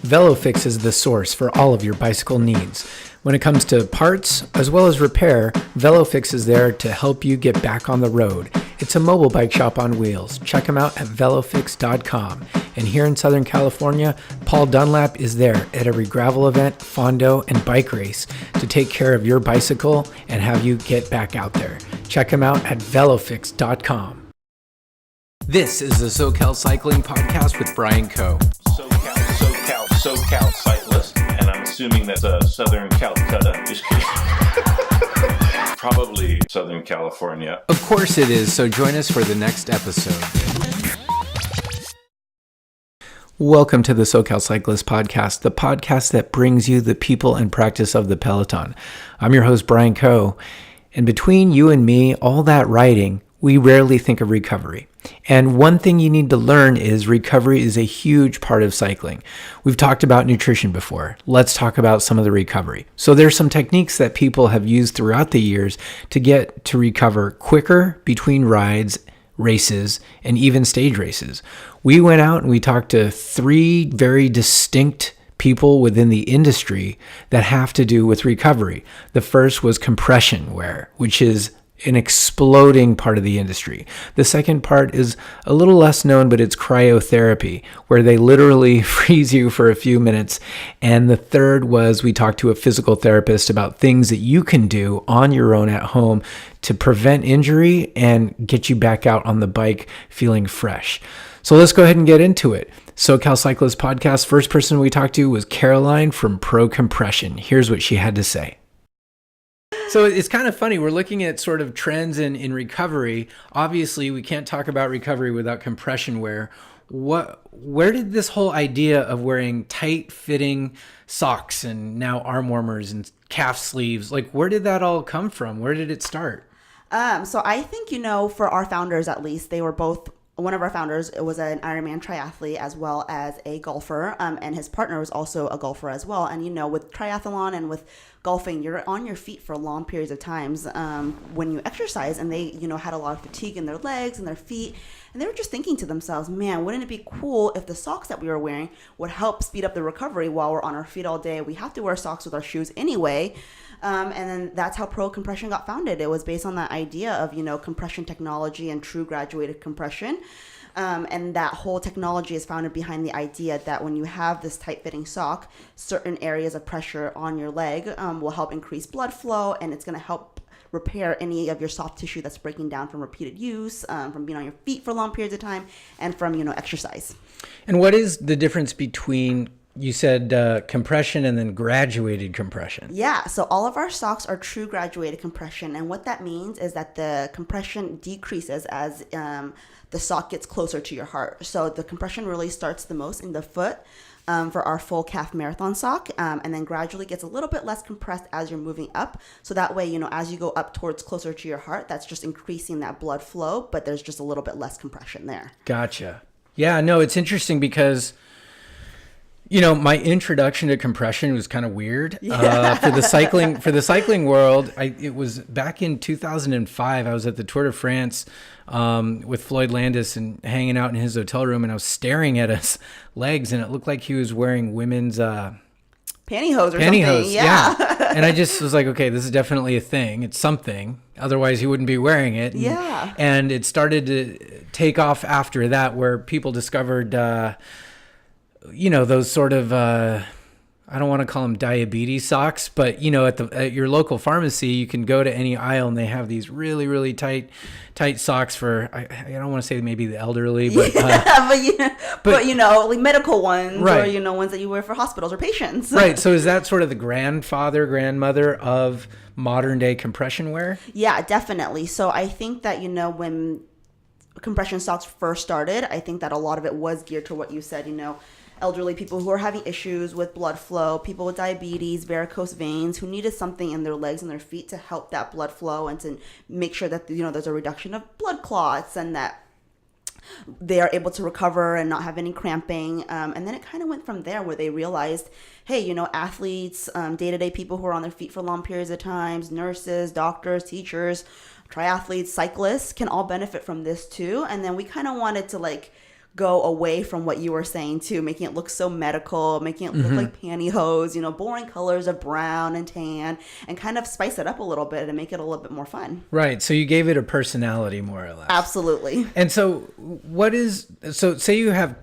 VeloFix is the source for all of your bicycle needs. When it comes to parts as well as repair, VeloFix is there to help you get back on the road. It's a mobile bike shop on wheels. Check them out at VeloFix.com. And here in Southern California, Paul Dunlap is there at every gravel event, fondo, and bike race to take care of your bicycle and have you get back out there. Check him out at VeloFix.com. This is the SoCal Cycling Podcast with Brian Coe. SoCal Cyclist, and I'm assuming that's Southern Calcutta. Just kidding. Probably Southern California. Of course it is, so join us for the next episode. Welcome to the SoCal Cyclist Podcast, the podcast that brings you the people and practice of the Peloton. I'm your host, Brian Coe, and between you and me, all that riding, we rarely think of recovery. And one thing you need to learn is recovery is a huge part of cycling. We've talked about nutrition before. Let's talk about some of the recovery. So there's some techniques that people have used throughout the years to get to recover quicker between rides, races, and even stage races. We went out and we talked to 3 very distinct people within the industry that have to do with recovery. The first was compression wear, which is an exploding part of the industry. The second part is a little less known, but it's cryotherapy, where they literally freeze you for a few minutes. And the third was we talked to a physical therapist about things that you can do on your own at home to prevent injury and get you back out on the bike feeling fresh. So let's go ahead and get into it. SoCal Cyclist Podcast, first person we talked to was Carolyne from Pro Compression. Here's what she had to say. So it's kind of funny. We're looking at sort of trends in recovery. Obviously, we can't talk about recovery without compression wear. Where did this whole idea of wearing tight-fitting socks and now arm warmers and calf sleeves, where did that all come from? Where did it start? So I think, for our founders at least, they were both. One of our founders was an Ironman triathlete as well as a golfer, and his partner was also a golfer as well. And, with triathlon and with golfing, you're on your feet for long periods of times when you exercise, and they, had a lot of fatigue in their legs and their feet. And they were just thinking to themselves, man, wouldn't it be cool if the socks that we were wearing would help speed up the recovery while we're on our feet all day? We have to wear socks with our shoes anyway. And then that's how Pro Compression got founded. It was based on that idea of, compression technology and true graduated compression. And that whole technology is founded behind the idea that when you have this tight-fitting sock, certain areas of pressure on your leg will help increase blood flow, and it's going to help repair any of your soft tissue that's breaking down from repeated use, from being on your feet for long periods of time, and from, exercise. And what is the difference between, you said compression and then graduated compression? Yeah, so all of our socks are true graduated compression. And what that means is that the compression decreases as the sock gets closer to your heart. So the compression really starts the most in the foot for our full calf marathon sock, and then gradually gets a little bit less compressed as you're moving up. So that way, as you go up towards closer to your heart, that's just increasing that blood flow, but there's just a little bit less compression there. Gotcha. Yeah, no, it's interesting because my introduction to compression was kind of weird. For the cycling world. It was back in 2005. I was at the Tour de France with Floyd Landis and hanging out in his hotel room, and I was staring at his legs, and it looked like he was wearing women's pantyhose or something. Yeah. And I just was like, okay, this is definitely a thing. It's something. Otherwise, he wouldn't be wearing it. Yeah. And it started to take off after that, where people discovered those sort of, I don't want to call them diabetes socks, but, at your local pharmacy, you can go to any aisle and they have these really, really tight socks for, I don't want to say maybe the elderly, but, but like medical ones, right. Or, ones that you wear for hospitals or patients. Right. So is that sort of the grandmother of modern day compression wear? Yeah, definitely. So I think that, when compression socks first started, I think that a lot of it was geared to what you said, elderly people who are having issues with blood flow, people with diabetes, varicose veins, who needed something in their legs and their feet to help that blood flow and to make sure that, there's a reduction of blood clots and that they are able to recover and not have any cramping. And then it kind of went from there where they realized, hey, athletes, day-to-day people who are on their feet for long periods of times, nurses, doctors, teachers, triathletes, cyclists can all benefit from this too. And then we kind of wanted to go away from what you were saying too, making it look so medical, making it look like pantyhose, boring colors of brown and tan, and kind of spice it up a little bit and make it a little bit more fun. Right. So you gave it a personality, more or less. Absolutely. And so so say you have,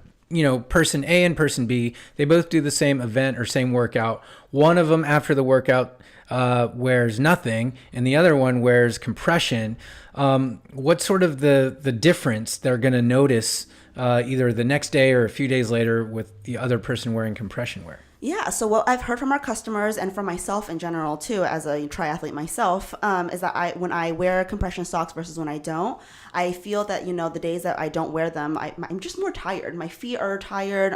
person A and person B, they both do the same event or same workout. One of them after the workout wears nothing and the other one wears compression. What's sort of the difference they're going to notice either the next day or a few days later with the other person wearing compression wear? Yeah, so what I've heard from our customers and from myself in general too, as a triathlete myself, is that when I wear compression socks versus when I don't, I feel that, the days that I don't wear them, I'm just more tired. My feet are tired.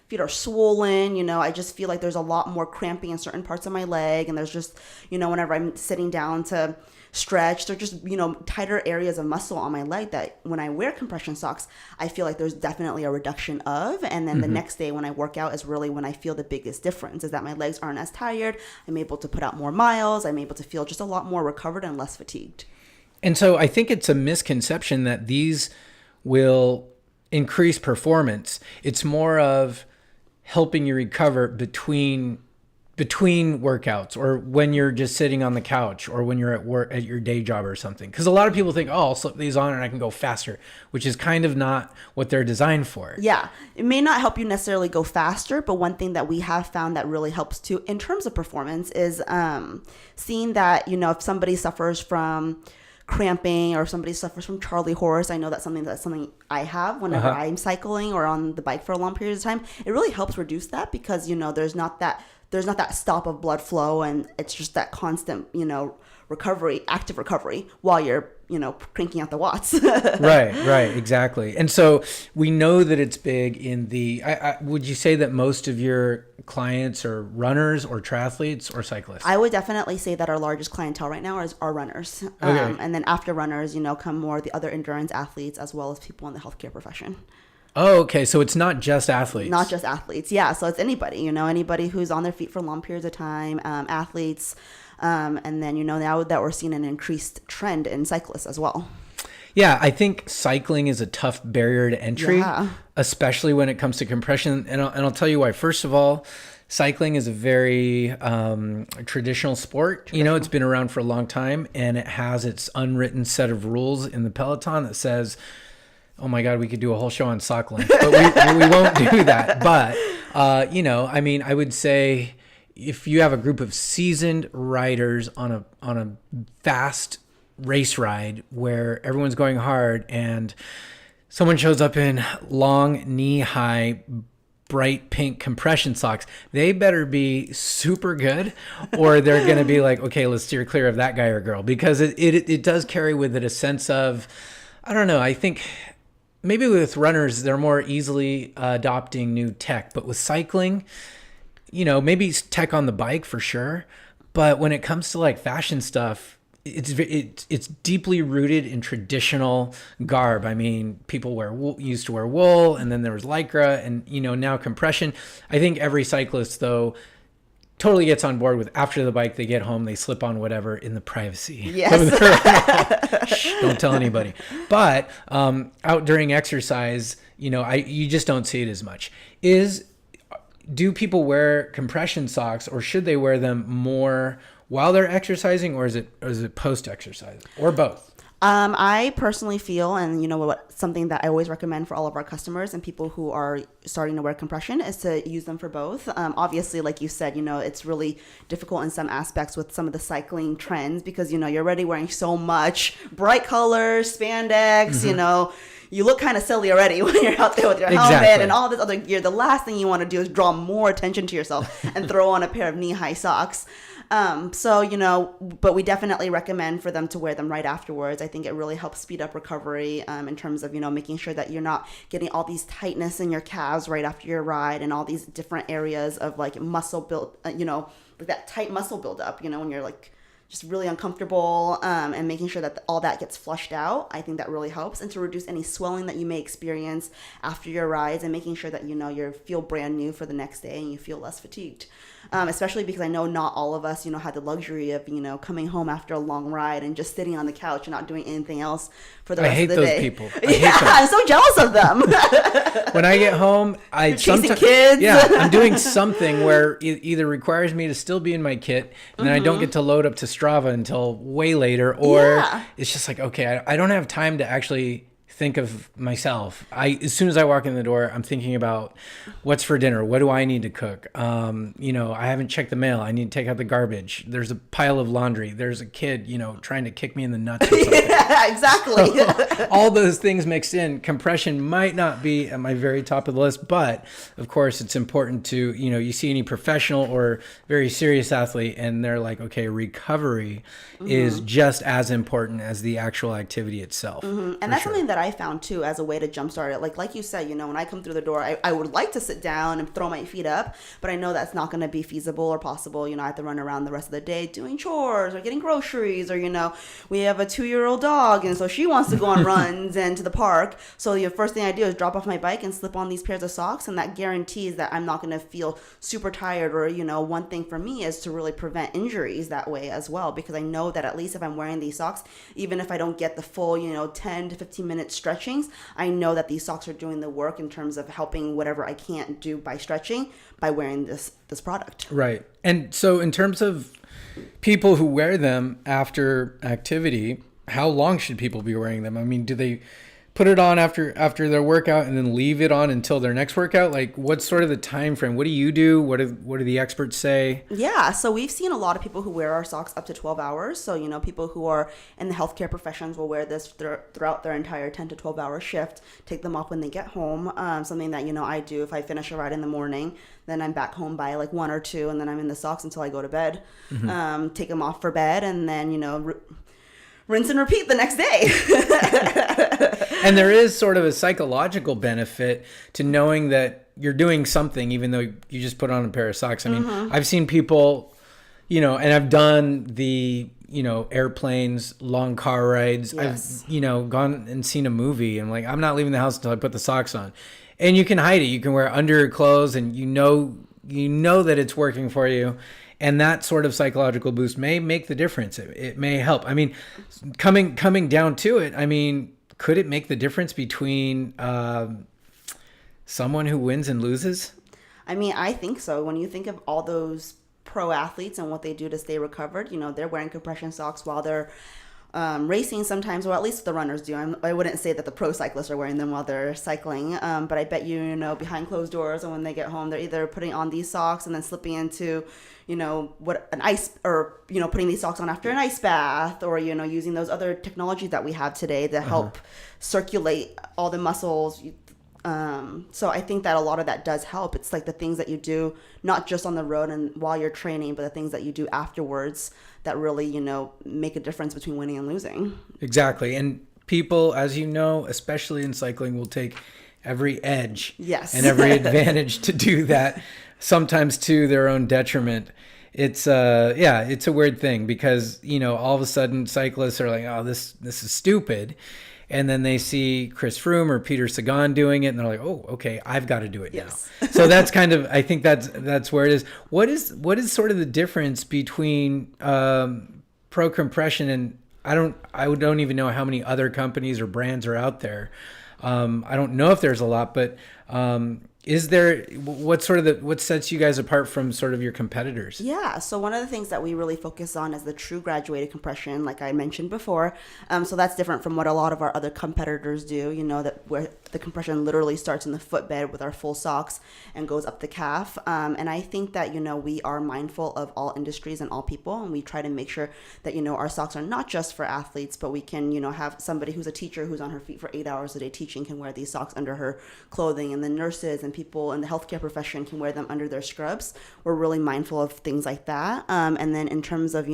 Feet are swollen. I just feel like there's a lot more cramping in certain parts of my leg. And there's just, whenever I'm sitting down to stretch, they're just, tighter areas of muscle on my leg that when I wear compression socks, I feel like there's definitely a reduction of. And then the next day when I work out is really when I feel the biggest difference, is that my legs aren't as tired. I'm able to put out more miles. I'm able to feel just a lot more recovered and less fatigued. And so I think it's a misconception that these will increase performance. It's more of helping you recover between workouts, or when you're just sitting on the couch, or when you're at work at your day job or something. Because a lot of people think, I'll slip these on and I can go faster, which is kind of not what they're designed for. Yeah, it may not help you necessarily go faster, but one thing that we have found that really helps too in terms of performance is seeing that, if somebody suffers from cramping or if somebody suffers from Charlie horse, I know that's something I have whenever I'm cycling or on the bike for a long period of time. It really helps reduce that because, there's not that stop of blood flow, and it's just that constant, active recovery while you're, cranking out the watts. Right, exactly. And so we know that it's big in would you say that most of your clients are runners or triathletes or cyclists? I would definitely say that our largest clientele right now are runners. Okay. And then after runners, come more the other endurance athletes as well as people in the healthcare profession. Oh, okay. So it's not just athletes. Not just athletes. Yeah. So it's anybody, anybody who's on their feet for long periods of time, athletes. And then, now that we're seeing an increased trend in cyclists as well. Yeah. I think cycling is a tough barrier to entry, especially when it comes to compression. And I'll tell you why. First of all, cycling is a very traditional sport. It's been around for a long time, and it has its unwritten set of rules in the peloton that says, oh my God, we could do a whole show on cycling, but we won't do that. But, I would say if you have a group of seasoned riders on a fast race ride where everyone's going hard and someone shows up in long knee-high bright pink compression socks, they better be super good, or they're going to be like, okay, let's steer clear of that guy or girl, because it does carry with it a sense of, I don't know, I think maybe with runners, they're more easily adopting new tech, but with cycling, maybe tech on the bike for sure. But when it comes to like fashion stuff, it's deeply rooted in traditional garb. I mean, people used to wear wool, and then there was Lycra, and now compression. I think every cyclist though totally gets on board with, after the bike, they get home, they slip on whatever in the privacy. Yes. Shh, don't tell anybody. But out during exercise, you just don't see it as much. Do people wear compression socks, or should they wear them more while they're exercising, or is it post-exercise, or both? I personally feel, and something that I always recommend for all of our customers and people who are starting to wear compression is to use them for both. Obviously, like you said, it's really difficult in some aspects with some of the cycling trends because, you're already wearing so much bright colors, spandex, you look kind of silly already when you're out there with your helmet and all this other gear. The last thing you want to do is draw more attention to yourself and throw on a pair of knee-high socks. But we definitely recommend for them to wear them right afterwards. I think it really helps speed up recovery in terms of, making sure that you're not getting all these tightness in your calves right after your ride and all these different areas of like muscle build, like that tight muscle buildup, when you're like just really uncomfortable, and making sure that all that gets flushed out. I think that really helps, and to reduce any swelling that you may experience after your rides, and making sure that you feel brand new for the next day and you feel less fatigued. Especially because I know not all of us, had the luxury of, coming home after a long ride and just sitting on the couch and not doing anything else for the rest of the day. I hate those people. I'm so jealous of them. When I get home, You're chasing kids. Yeah, I'm doing something where it either requires me to still be in my kit, and then I don't get to load up to Strava until way later, or it's just like, okay, I don't have time to actually think of myself. As soon as I walk in the door, I'm thinking about what's for dinner. What do I need to cook? I haven't checked the mail. I need to take out the garbage. There's a pile of laundry. There's a kid, trying to kick me in the nuts or something. Yeah, exactly. So, all those things mixed in. Compression might not be at my very top of the list, but of course it's important to, you see any professional or very serious athlete and they're like, okay, recovery is just as important as the actual activity itself. And that's something that I found too as a way to jumpstart it. Like you said, when I come through the door, I would like to sit down and throw my feet up, but I know that's not going to be feasible or possible. I have to run around the rest of the day doing chores or getting groceries, or, we have a 2-year-old dog, and so she wants to go on runs and to the park. So the first thing I do is drop off my bike and slip on these pairs of socks, and that guarantees that I'm not going to feel super tired. Or, one thing for me is to really prevent injuries that way as well, because I know that at least if I'm wearing these socks, even if I don't get the full, 10 to 15 minute stretchings, I know that these socks are doing the work in terms of helping whatever I can't do by stretching by wearing this product. Right. And so in terms of people who wear them after activity, how long should people be wearing them? I mean, do they put it on after their workout and then leave it on until their next workout? Like, what's sort of the time frame? What do you do? What do the experts say? Yeah, so we've seen a lot of people who wear our socks up to 12 hours. So, people who are in the healthcare professions will wear this throughout their entire 10 to 12 hour shift, take them off when they get home. Something that, I do if I finish a ride in the morning, then I'm back home by like 1 or 2, and then I'm in the socks until I go to bed. Take them off for bed, and then, rinse and repeat the next day. And there is sort of a psychological benefit to knowing that you're doing something, even though you just put on a pair of socks. I mean, I've seen people, and I've done the, airplanes, long car rides. Yes. I've, gone and seen a movie and like, I'm not leaving the house until I put the socks on. And you can hide it. You can wear under your clothes, and you know that it's working for you. And that sort of psychological boost may make the difference. It may help. I mean, coming down to it, I mean, could it make the difference between someone who wins and loses? I mean, I think so. When you think of all those pro athletes and what they do to stay recovered, they're wearing compression socks while they're racing sometimes, or at least the runners do. I wouldn't say that the pro cyclists are wearing them while they're cycling, but I bet behind closed doors, and when they get home, they're either putting on these socks and then slipping into putting these socks on after an ice bath, or using those other technologies that we have today to help circulate all the muscles. So I think that a lot of that does help. It's like the things that you do not just on the road and while you're training, but the things that you do afterwards that really make a difference between winning and losing. Exactly. And people, as you know, especially in cycling, will take every edge and every advantage to do that, sometimes to their own detriment. It's it's a weird thing, because all of a sudden cyclists are like, oh, this is stupid, and then they see Chris Froome or Peter Sagan doing it, and they're like, oh, okay, I've got to do it now. So that's kind of, I think that's where it is. What is sort of the difference between pro compression and I don't even know how many other companies or brands are out there. I don't know if there's a lot, but is there, what sets you guys apart from sort of your competitors? Yeah, so one of the things that we really focus on is the true graduated compression, like I mentioned before. So that's different from what a lot of our other competitors do, that where the compression literally starts in the footbed with our full socks and goes up the calf. And I think that, we are mindful of all industries and all people, and we try to make sure that, our socks are not just for athletes, but we can, have somebody who's a teacher who's on her feet for 8 hours a day teaching can wear these socks under her clothing, and the nurses and and people in the healthcare profession can wear them under their scrubs. We're really mindful of things like that. And then in terms of,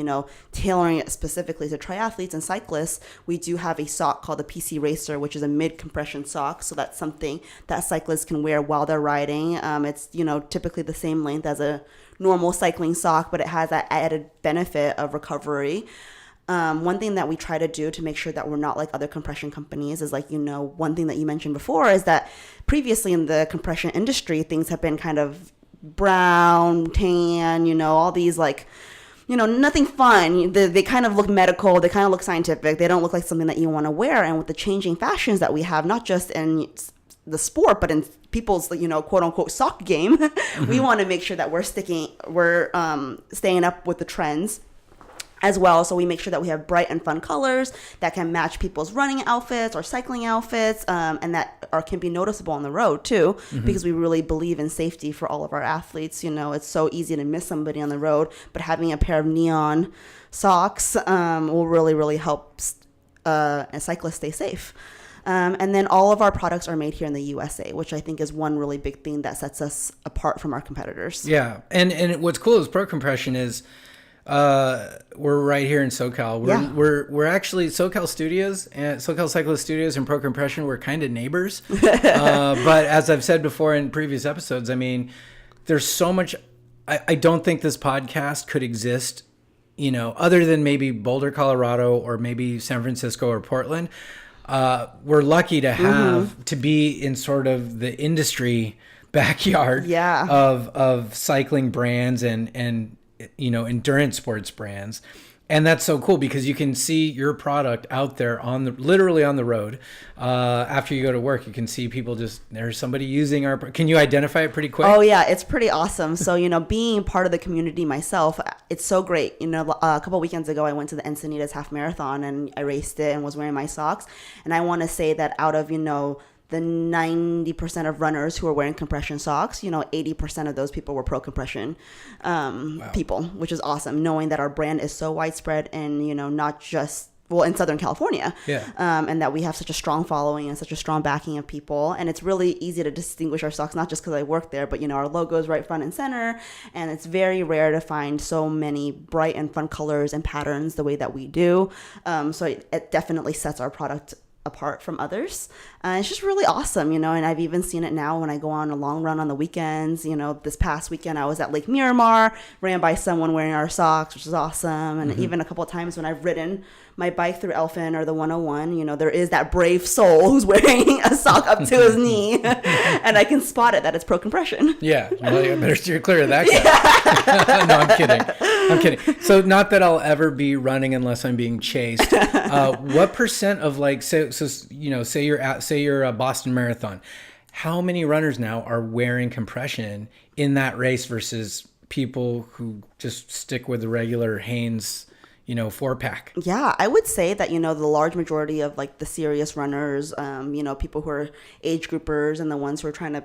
tailoring it specifically to triathletes and cyclists, we do have a sock called the PC Racer, which is a mid-compression sock. So that's something that cyclists can wear while they're riding. It's, typically the same length as a normal cycling sock, but it has that added benefit of recovery. One thing that we try to do to make sure that we're not like other compression companies is one thing that you mentioned before is that previously in the compression industry, things have been kind of brown, tan, all these nothing fun. They kind of look medical. They kind of look scientific. They don't look like something that you want to wear. And with the changing fashions that we have, not just in the sport, but in people's, quote unquote sock game, we want to make sure that we're staying up with the trends as well. So we make sure that we have bright and fun colors that can match people's running outfits or cycling outfits, and that can be noticeable on the road too, because we really believe in safety for all of our athletes. It's so easy to miss somebody on the road, but having a pair of neon socks will really, really help a cyclist stay safe. And then all of our products are made here in the USA, which I think is one really big thing that sets us apart from our competitors. Yeah. And what's cool is Pro Compression is we're right here in SoCal. We're actually SoCal Studios and SoCal Cyclist Studios and Pro Compression. We're kind of neighbors. But as I've said before in previous episodes, I mean, there's so much. I don't think this podcast could exist, other than maybe Boulder, Colorado, or maybe San Francisco or Portland. We're lucky to have to be in sort of the industry backyard of cycling brands and endurance sports brands. And that's so cool because you can see your product out there literally on the road. After you go to work, you can see people there's somebody using can you identify it pretty quick? Oh yeah, it's pretty awesome. So, being part of the community myself, it's so great. A couple of weekends ago, I went to the Encinitas half marathon and I raced it and was wearing my socks. And I want to say that out of, the 90% of runners who are wearing compression socks, 80% of those people were pro compression people, which is awesome, knowing that our brand is so widespread and, not just, in Southern California, and that we have such a strong following and such a strong backing of people. And it's really easy to distinguish our socks, not just because I work there, but, our logo is right front and center. And it's very rare to find so many bright and fun colors and patterns the way that we do. So it definitely sets our product apart from others. It's just really awesome, and I've even seen it now when I go on a long run on the weekends. This past weekend I was at Lake Miramar, ran by someone wearing our socks, which is awesome. And even a couple of times when I've ridden my bike through Elfin or the 101, there is that brave soul who's wearing a sock up to his knee and I can spot it that it's pro compression. Yeah, well, you better steer clear of that guy. No, I'm kidding. So not that I'll ever be running unless I'm being chased. What percent of say you're a Boston Marathon, how many runners now are wearing compression in that race versus people who just stick with the regular Hanes 4-pack? Yeah, I would say that, the large majority of the serious runners, people who are age groupers and the ones who are trying to,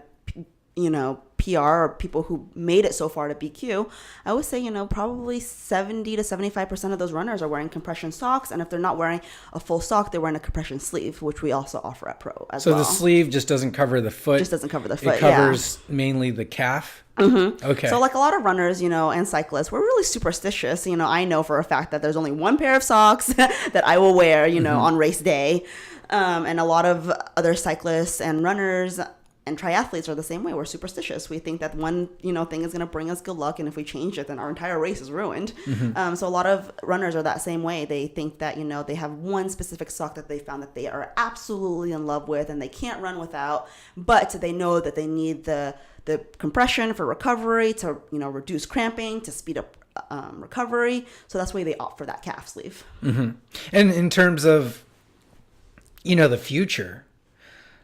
PR or people who made it so far to BQ, I would say, probably 70 to 75% of those runners are wearing compression socks. And if they're not wearing a full sock, they're wearing a compression sleeve, which we also offer at Pro as well. So the sleeve just doesn't cover the foot? Just doesn't cover the foot, It covers mainly the calf? Okay. So a lot of runners, and cyclists, we're really superstitious. I know for a fact that there's only one pair of socks that I will wear, on race day. And a lot of other cyclists and runners and triathletes are the same way. We're superstitious. We think that one, thing is going to bring us good luck. And if we change it, then our entire race is ruined. So a lot of runners are that same way. They think that, they have one specific sock that they found that they are absolutely in love with and they can't run without, but they know that they need the compression for recovery to, reduce cramping, to speed up recovery. So that's why they opt for that calf sleeve. And in terms of, the future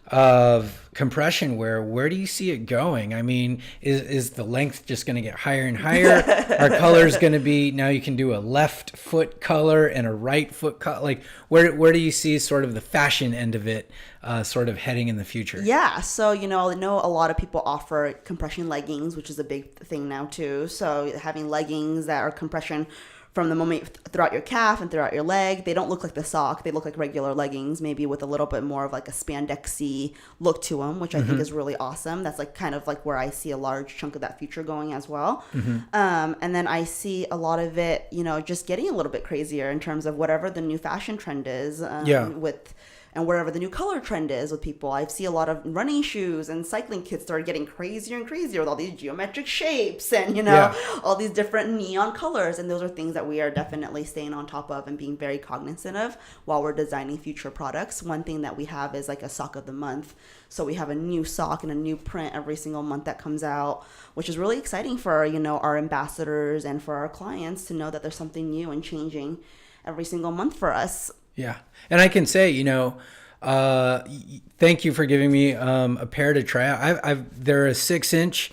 of compression wear, where do you see it going? I mean, is the length just going to get higher and higher? Are colors going to be, now you can do a left foot color and a right foot color? Like where do you see sort of the fashion end of it sort of heading in the future? Yeah, so I know a lot of people offer compression leggings, which is a big thing now too. So having leggings that are compression from the moment throughout your calf and throughout your leg. They don't look like the sock. They look like regular leggings, maybe with a little bit more of like a spandexy look to them, which I think is really awesome. That's like kind of like where I see a large chunk of that future going as well. And then I see a lot of it, just getting a little bit crazier in terms of whatever the new fashion trend is and wherever the new color trend is with people. I see a lot of running shoes and cycling kits that are getting crazier and crazier with all these geometric shapes and, all these different neon colors. And those are things that we are definitely staying on top of and being very cognizant of while we're designing future products. One thing that we have is like a sock of the month. So we have a new sock and a new print every single month that comes out, which is really exciting for, our ambassadors and for our clients to know that there's something new and changing every single month for us. Yeah. And I can say, thank you for giving me a pair to try out. They're a 6-inch,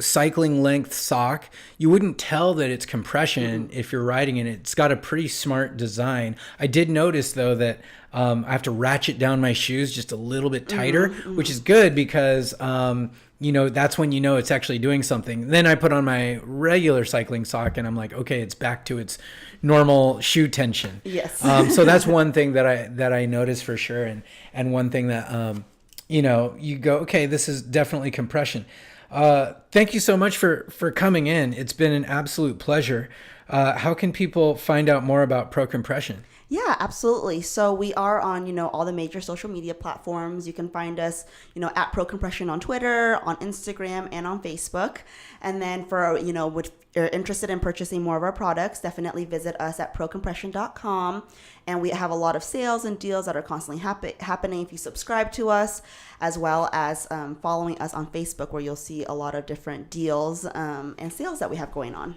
cycling length sock. You wouldn't tell that it's compression if you're riding in it. It's got a pretty smart design. I did notice though that I have to ratchet down my shoes just a little bit tighter, which is good because that's when it's actually doing something. Then I put on my regular cycling sock and I'm like, okay, it's back to its normal shoe tension. Yes. So that's one thing that I noticed for sure. And one thing that, you go, okay, this is definitely compression. Thank you so much for coming in. It's been an absolute pleasure. How can people find out more about Pro Compression? Yeah, absolutely. So we are on, all the major social media platforms. You can find us, at Pro Compression on Twitter, on Instagram, and on Facebook. And then for, if you're interested in purchasing more of our products, definitely visit us at procompression.com. And we have a lot of sales and deals that are constantly happening if you subscribe to us, as well as following us on Facebook, where you'll see a lot of different deals and sales that we have going on.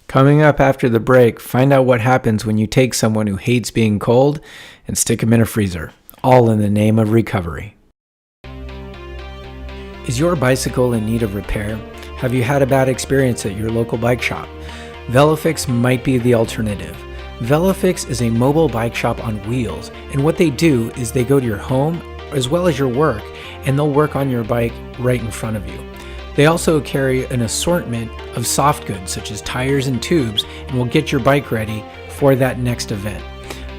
Coming up after the break, find out what happens when you take someone who hates being cold and stick them in a freezer, all in the name of recovery. Is your bicycle in need of repair? Have you had a bad experience at your local bike shop? VeloFix might be the alternative. VeloFix is a mobile bike shop on wheels, and what they do is they go to your home as well as your work, and they'll work on your bike right in front of you. They also carry an assortment of soft goods such as tires and tubes, and will get your bike ready for that next event.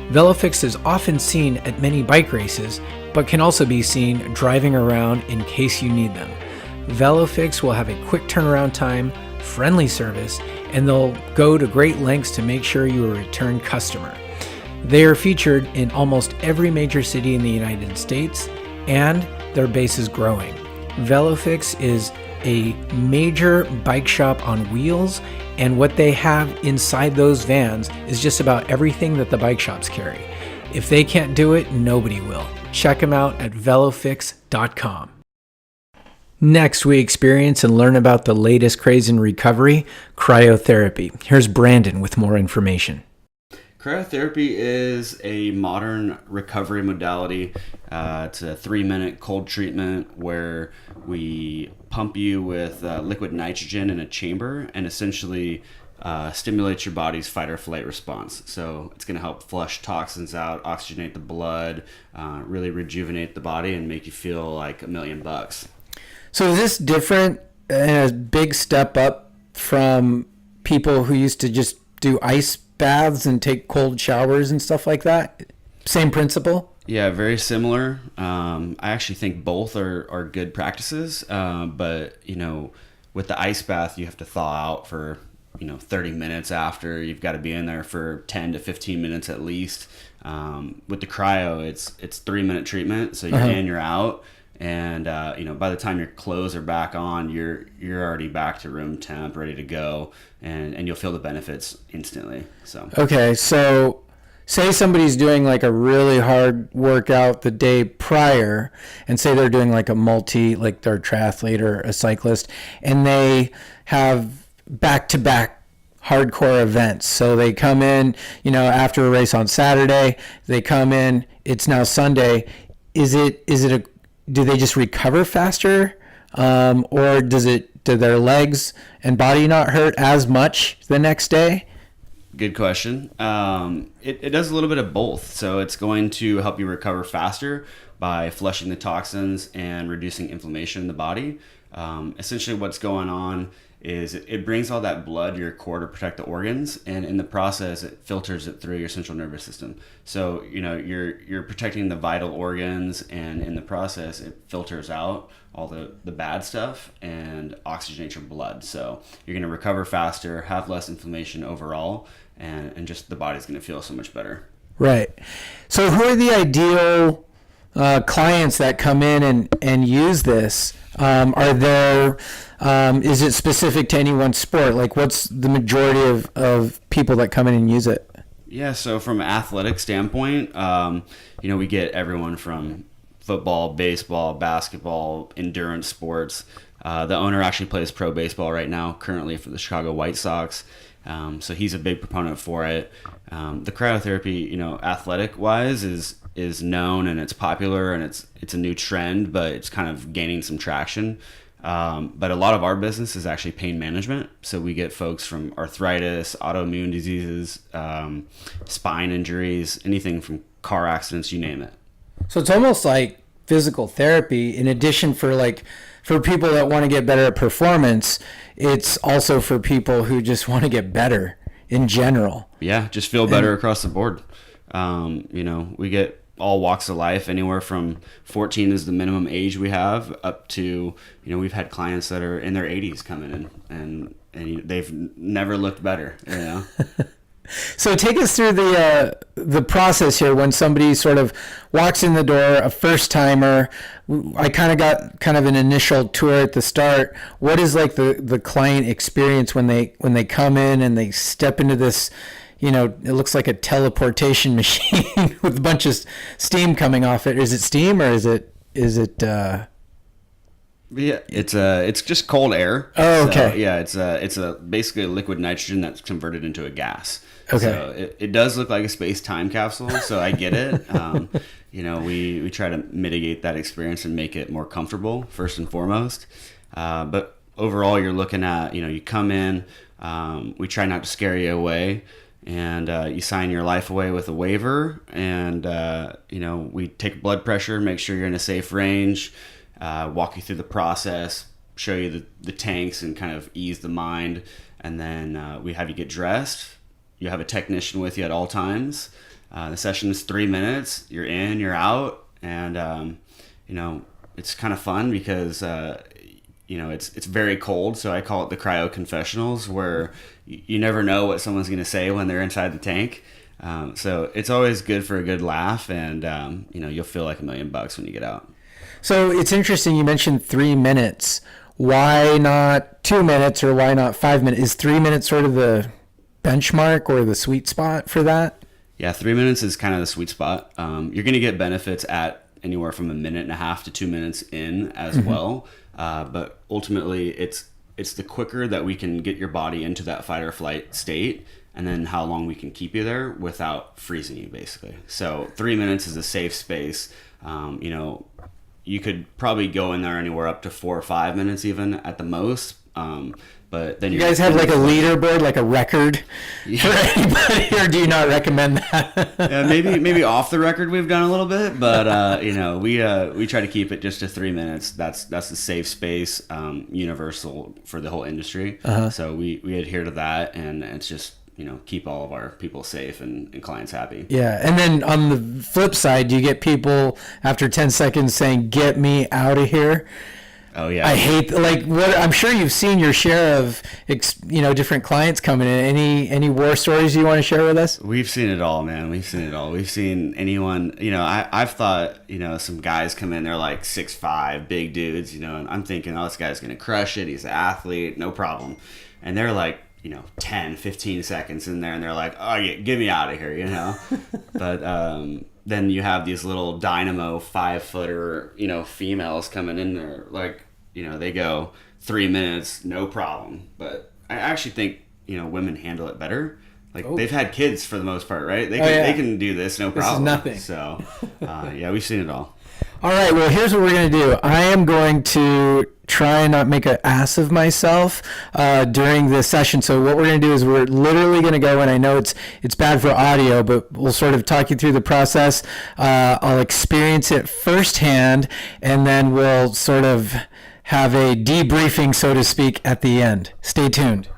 VeloFix is often seen at many bike races, but can also be seen driving around in case you need them. VeloFix will have a quick turnaround time, friendly service, and they'll go to great lengths to make sure you're a return customer. They are featured in almost every major city in the United States, and their base is growing. VeloFix is a major bike shop on wheels, and what they have inside those vans is just about everything that the bike shops carry. If they can't do it, nobody will. Check them out at velofix.com. Next, we experience and learn about the latest craze in recovery, cryotherapy. Here's Brandon with more information. Cryotherapy is a modern recovery modality. It's a 3-minute cold treatment where we pump you with liquid nitrogen in a chamber and essentially stimulates your body's fight or flight response. So it's going to help flush toxins out, oxygenate the blood, really rejuvenate the body and make you feel like $1,000,000. So is this different and a big step up from people who used to just do ice baths and take cold showers and stuff like that? Same principle? Yeah, very similar. I actually think both are good practices, but with the ice bath, you have to thaw out for 30 minutes after. You've got to be in there for 10 to 15 minutes at least. With the cryo, it's 3-minute treatment, so you're in, you're out, and by the time your clothes are back on, you're already back to room temp, ready to go, and you'll feel the benefits instantly. So okay, so say somebody's doing like a really hard workout the day prior, and say they're doing like like they're a triathlete or a cyclist, and they have back-to-back hardcore events. So they come in, after a race on Saturday, they come in, it's now Sunday. Do they just recover faster? Or do their legs and body not hurt as much the next day? Good question. It does a little bit of both. So it's going to help you recover faster by flushing the toxins and reducing inflammation in the body. Essentially what's going on is it brings all that blood to your core to protect the organs, and in the process it filters it through your central nervous system. So you're protecting the vital organs, and in the process it filters out all the bad stuff and oxygenates your blood. So you're going to recover faster, have less inflammation overall, and just the body's going to feel so much better. Right. So who are the ideal clients that come in and use this? Is it specific to any one sport? Like, what's the majority of people that come in and use it? Yeah, so from an athletic standpoint, we get everyone from football, baseball, basketball, endurance sports. The owner actually plays pro baseball right now, currently for the Chicago White Sox. So he's a big proponent for it. The cryotherapy, athletic-wise, is known and it's popular and it's a new trend, but it's kind of gaining some traction. But a lot of our business is actually pain management. So we get folks from arthritis, autoimmune diseases, spine injuries, anything from car accidents, you name it. So it's almost like physical therapy. In addition, for people that want to get better at performance, it's also for people who just want to get better in general. Yeah, just feel better across the board. We get all walks of life, anywhere from 14 is the minimum age we have, up to, we've had clients that are in their 80s coming in and they've never looked better, So take us through the process here when somebody sort of walks in the door, a first timer. I kind of got an initial tour at the start. What is like the client experience when they come in and they step into this, it looks like a teleportation machine with a bunch of steam coming off it. Is it steam or is it Yeah, it's just cold air. Oh, okay. So, yeah, it's basically a liquid nitrogen that's converted into a gas. Okay. So it does look like a space time capsule, so I get it. We try to mitigate that experience and make it more comfortable first and foremost. But overall, you're looking at, you come in, we try not to scare you away, and you sign your life away with a waiver, and we take blood pressure, make sure you're in a safe range, walk you through the process, show you the tanks and kind of ease the mind, and then we have you get dressed. You have a technician with you at all times. The session is 3 minutes. You're in, you're out, and it's kind of fun because it's very cold. So I call it the cryo confessionals, where you never know what someone's going to say when they're inside the tank. So it's always good for a good laugh, and you'll feel like $1 million when you get out. So it's interesting you mentioned 3 minutes. Why not 2 minutes or why not 5 minutes? Is 3 minutes sort of the benchmark or the sweet spot for that? Yeah, 3 minutes is kind of the sweet spot. You're going to get benefits at anywhere from 1.5 minutes to 2 minutes in as well. But ultimately, it's the quicker that we can get your body into that fight or flight state, and then how long we can keep you there without freezing you, basically. So 3 minutes is a safe space. You could probably go in there anywhere up to 4 or 5 minutes even at the most. But then you guys have like a leaderboard, like a record for anybody, or do you not recommend that? Yeah, maybe off the record we've done a little bit, but we try to keep it just to 3 minutes. That's the safe space, universal for the whole industry. So we adhere to that, and it's just keep all of our people safe and clients happy. Yeah, and then on the flip side, do you get people after 10 seconds saying, "Get me out of here"? Oh yeah, I hate what I'm sure you've seen your share of different clients coming in. Any war stories you want to share with us? We've seen it all, man. We've seen it all. We've seen anyone. I've thought some guys come in, they're like 6'5", big dudes. And I'm thinking, oh, this guy's gonna crush it. He's an athlete, no problem. And they're like 10, 15 seconds in there, and they're like, oh yeah, get me out of here, But then you have these little dynamo 5-footer, females coming in there, like, they go 3 minutes, no problem. But I actually think, women handle it better. Like, they've had kids for the most part, right? They can do this, no problem. This is nothing. So, yeah, we've seen it all. All right, well, here's what we're going to do. I am going to try and not make an ass of myself during this session. So what we're going to do is we're literally going to go, and I know it's bad for audio, but we'll sort of talk you through the process. I'll experience it firsthand, and then we'll sort of have a debriefing, so to speak, at the end. Stay tuned.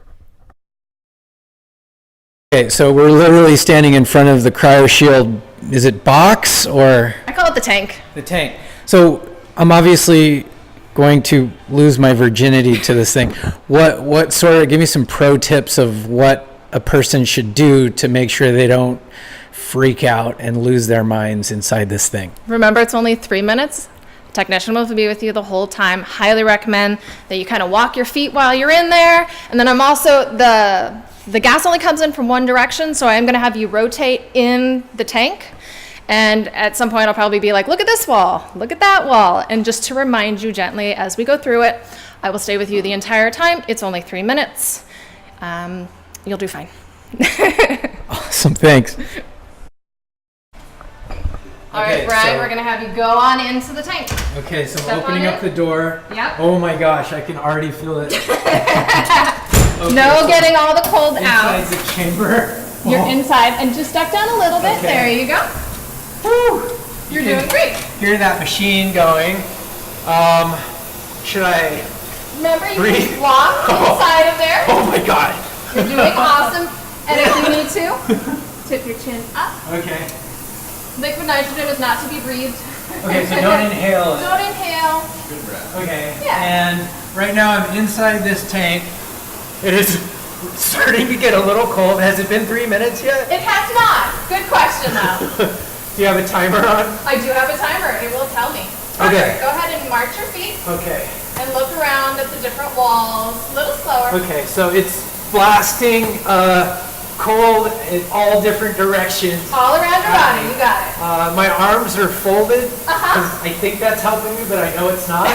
Okay, so we're literally standing in front of the CryoShield. Is it box or? I call it the tank. The tank. So I'm obviously going to lose my virginity to this thing. What sort of, give me some pro tips of what a person should do to make sure they don't freak out and lose their minds inside this thing. Remember, it's only 3 minutes. The technician will be with you the whole time. Highly recommend that you kind of walk your feet while you're in there. And then I'm also, the gas only comes in from one direction, so I'm going to have you rotate in the tank. And at some point, I'll probably be like, look at this wall, look at that wall. And just to remind you gently as we go through it, I will stay with you the entire time. It's only 3 minutes. You'll do fine. Awesome, thanks. All right, Brian, we're going to have you go on into the tank. Okay, so Step I'm opening on up it. the door. Yep. Oh my gosh, I can already feel it. Okay, No getting all the cold inside out. the chamber. You're Oh, inside, and just duck down a little bit. Okay. There you go. whew. You're You can doing great. Hear that machine going. Should I? Remember, you Breathe. can walk inside of there. Oh my god. You're doing awesome. And if you need to, tip your chin up. Okay. Liquid nitrogen is not to be breathed. Okay, so don't inhale it. Don't inhale. Okay. Yeah. And right now I'm inside this tank. It is starting to get a little cold. Has it been 3 minutes yet? It has not. Good question, though. Do you have a timer on? I do have a timer. It will tell me. Okay. Go ahead and march your feet Okay. and look around at the different walls. A little slower. Okay, so it's blasting cold in all different directions. All around your body. You got it. My arms are folded. Uh-huh. 'Cause I think that's helping me, but I know it's not.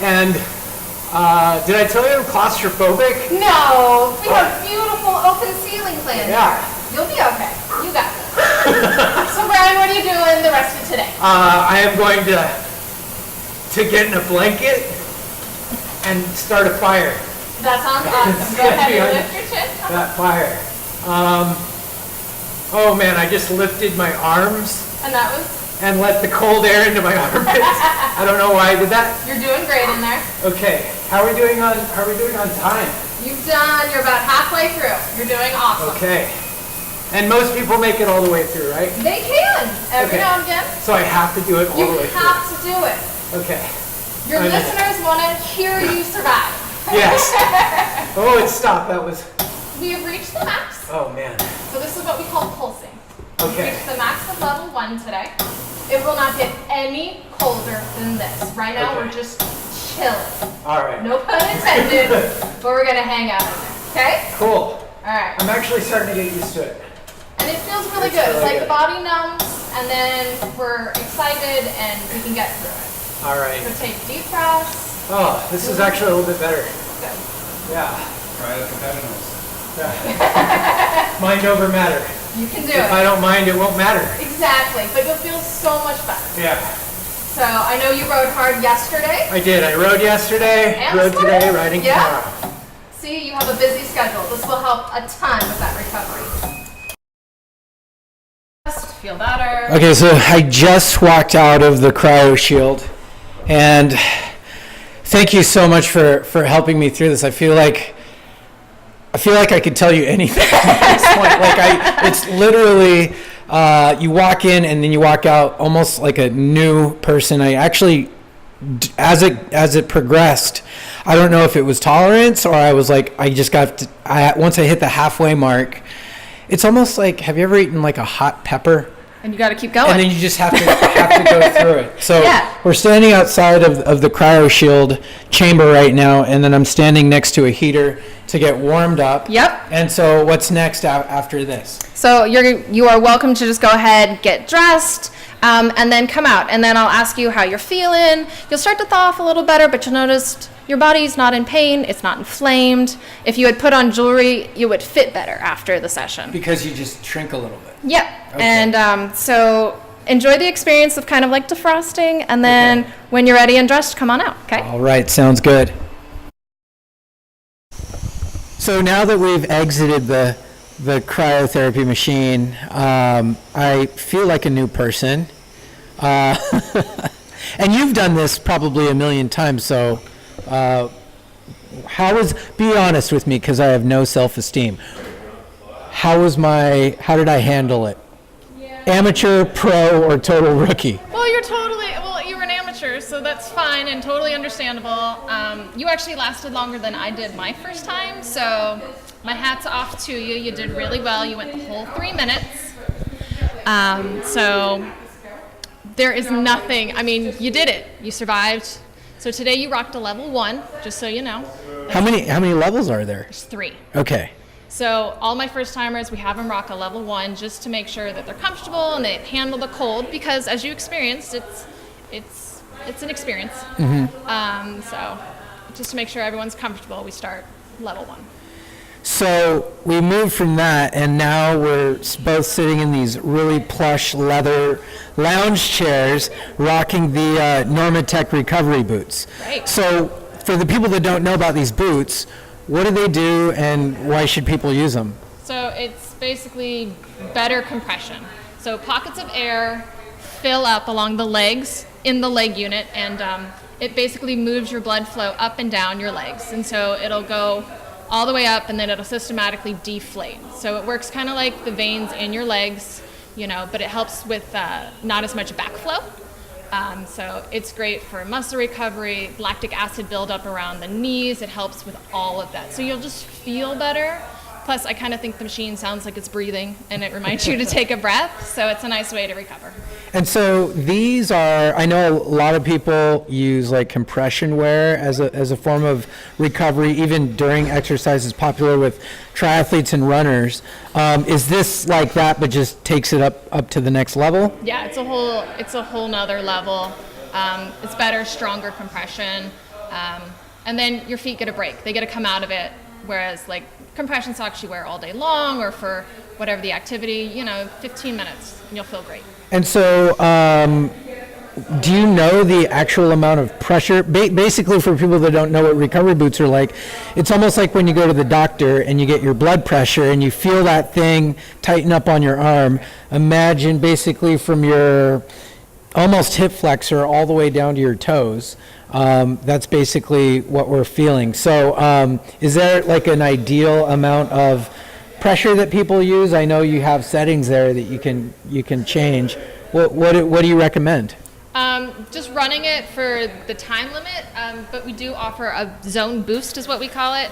And did I tell you I'm claustrophobic? No. We have beautiful open ceiling plans. Yeah. You'll be okay. You got this. So, Brian, what are you doing the rest of today? I am going to get in a blanket and start a fire. That sounds awesome. Go ahead and lift your chin. That fire. Oh man, I just lifted my arms And that was, and let the cold air into my armpits. I don't know why I did that. you're doing great in there. Okay, how are we doing on time? You're about halfway through. You're doing awesome. Okay. And most people make it all the way through, right? They can, every Okay. now and again. So I have to do it all You the way have to do it. through. Okay. Your I know. listeners want to hear you survive. Yes. Oh, it stopped. That was. We have reached the max. Oh man. So this is what we call pulsing. We've Okay. reached the max of level 1 today. It will not get any colder than this. Right now, Okay. we're just chilling. All right. No pun intended, but we're going to hang out in there. Okay? Cool. All right. I'm actually starting to get used to it. And it feels really It's good. really It's like good. the body numbs, and then we're excited, and we can get through it. All right. So take deep breaths. Oh, this is actually a little bit better. Good. Yeah. Try the competitors. Mind over matter. You can do If I it. don't mind, it won't matter. Exactly. But you'll feel so much better. Yeah. So I know you rode hard yesterday. I did. I rode yesterday, And rode this today, morning. riding Yeah. tomorrow. See, you have a busy schedule. This will help a ton with that recovery. Just feel better. Okay, so I just walked out of the CryoShield, and thank you so much for helping me through this. I feel like I could tell you anything at this point. It's literally you walk in and then you walk out almost like a new person. I actually, as it progressed, I don't know if it was tolerance or I was like once I hit the halfway mark. It's almost like, have you ever eaten like a hot pepper? And you got to keep going. And then you just have to go through it. So Yeah. we're standing outside of the CryoShield chamber right now, and then I'm standing next to a heater to get warmed up. Yep. And so what's next after this? So you are welcome to just go ahead, get dressed, and then come out. And then I'll ask you how you're feeling. You'll start to thaw off a little better, but you'll notice your body's not in pain. It's not inflamed. If you had put on jewelry, you would fit better after the session. Because you just shrink a little bit. Yep. Okay. And so enjoy the experience of kind of like defrosting. And then Okay. when you're ready and dressed, come on out. Okay? All right, sounds good. So now that we've exited the cryotherapy machine, I feel like a new person. And you've done this probably a million times, so be honest with me, because I have no self-esteem. How did I handle it? Yeah. Amateur, pro, or total rookie? Well, you were an amateur, so that's fine and totally understandable. You actually lasted longer than I did my first time, so my hat's off to you. You did really well. You went the whole 3 minutes. So there is nothing, you did it. You survived. So today you rocked a level 1, just so you know. How many levels are there? There's 3. Okay. So all my first timers, we have them rock a level 1 just to make sure that they're comfortable and they handle the cold, because as you experienced, it's an experience. Mm-hmm. So just to make sure everyone's comfortable, we start level 1. So we moved from that, and now we're both sitting in these really plush leather lounge chairs, rocking the Normatec recovery boots. Right. So for the people that don't know about these boots, what do they do, and why should people use them? So it's basically better compression. So pockets of air fill up along the legs in the leg unit, and it basically moves your blood flow up and down your legs. And so it'll go all the way up, and then it'll systematically deflate. So it works kind of like the veins in your legs, but it helps with not as much backflow. So it's great for muscle recovery, lactic acid buildup around the knees. It helps with all of that. So you'll just feel better. Plus, I kind of think the machine sounds like it's breathing, and it reminds you to take a breath. So it's a nice way to recover. And so these are, I know a lot of people use like compression wear as a form of recovery, even during exercise. Is popular with triathletes and runners. Is this like that, but just takes it up to the next level? Yeah, it's a whole nother level. It's better, stronger compression. And then your feet get a break. They get to come out of it. Whereas like compression socks you wear all day long, or for whatever the activity, 15 minutes and you'll feel great. And so, do you know the actual amount of pressure? Basically, for people that don't know what recovery boots are like, it's almost like when you go to the doctor and you get your blood pressure and you feel that thing tighten up on your arm. Imagine basically from your almost hip flexor all the way down to your toes. That's basically what we're feeling. So, is there like an ideal amount of pressure that people use? I know you have settings there that you can change. What do you recommend? Just running it for the time limit, but we do offer a zone boost is what we call it.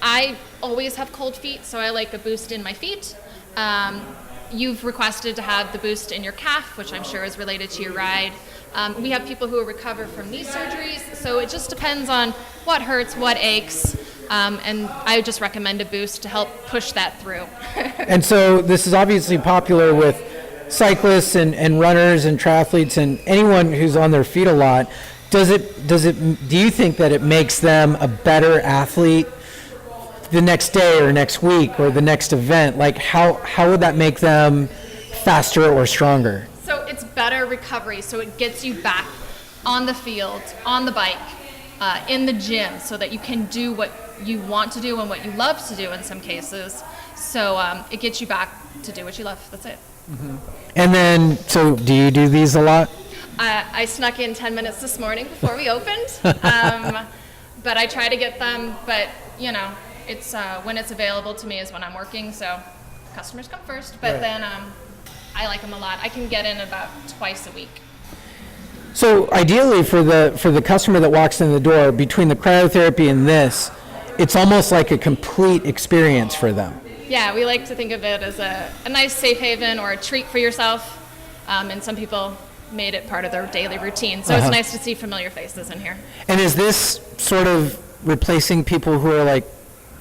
I always have cold feet, so I like a boost in my feet. You've requested to have the boost in your calf, which I'm sure is related to your ride. We have people who recover from knee surgeries, so it just depends on what hurts, what aches. And I would just recommend a boost to help push that through. And so this is obviously popular with cyclists and runners and triathletes and anyone who's on their feet a lot. Do you think that it makes them a better athlete the next day or next week or the next event? Like how would that make them faster or stronger? So it's better recovery. So it gets you back on the field, on the bike, in the gym, so that you can do what you want to do and what you love to do in some cases. So it gets you back to do what you love. That's it. Mm-hmm. And then, so do you do these a lot? I snuck in 10 minutes this morning before we opened, but I try to get them. But it's when it's available to me is when I'm working. So customers come first. But then I like them a lot. I can get in about twice a week. So ideally for the customer that walks in the door, between the cryotherapy and this, it's almost like a complete experience for them. Yeah, we like to think of it as a nice safe haven or a treat for yourself. And some people made it part of their daily routine. So it's nice to see familiar faces in here. And is this sort of replacing people who are like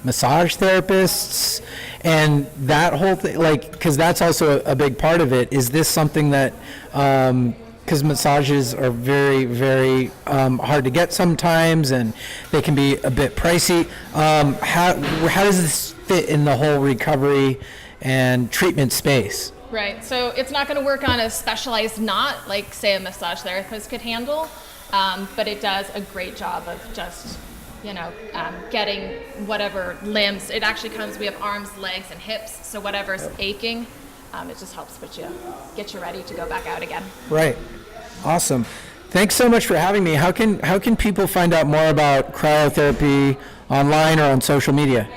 massage therapists and that whole thing? Like, because that's also a big part of it. Is this something that, because massages are very, very hard to get sometimes, and they can be a bit pricey. How does this fit in the whole recovery and treatment space? Right, so it's not going to work on a specialized knot like, say, a massage therapist could handle, but it does a great job of just, getting whatever limbs. It actually comes, we have arms, legs, and hips, so whatever's aching, it just helps get you ready to go back out again. Right. Awesome. Thanks so much for having me. How can people find out more about cryotherapy online or on social media?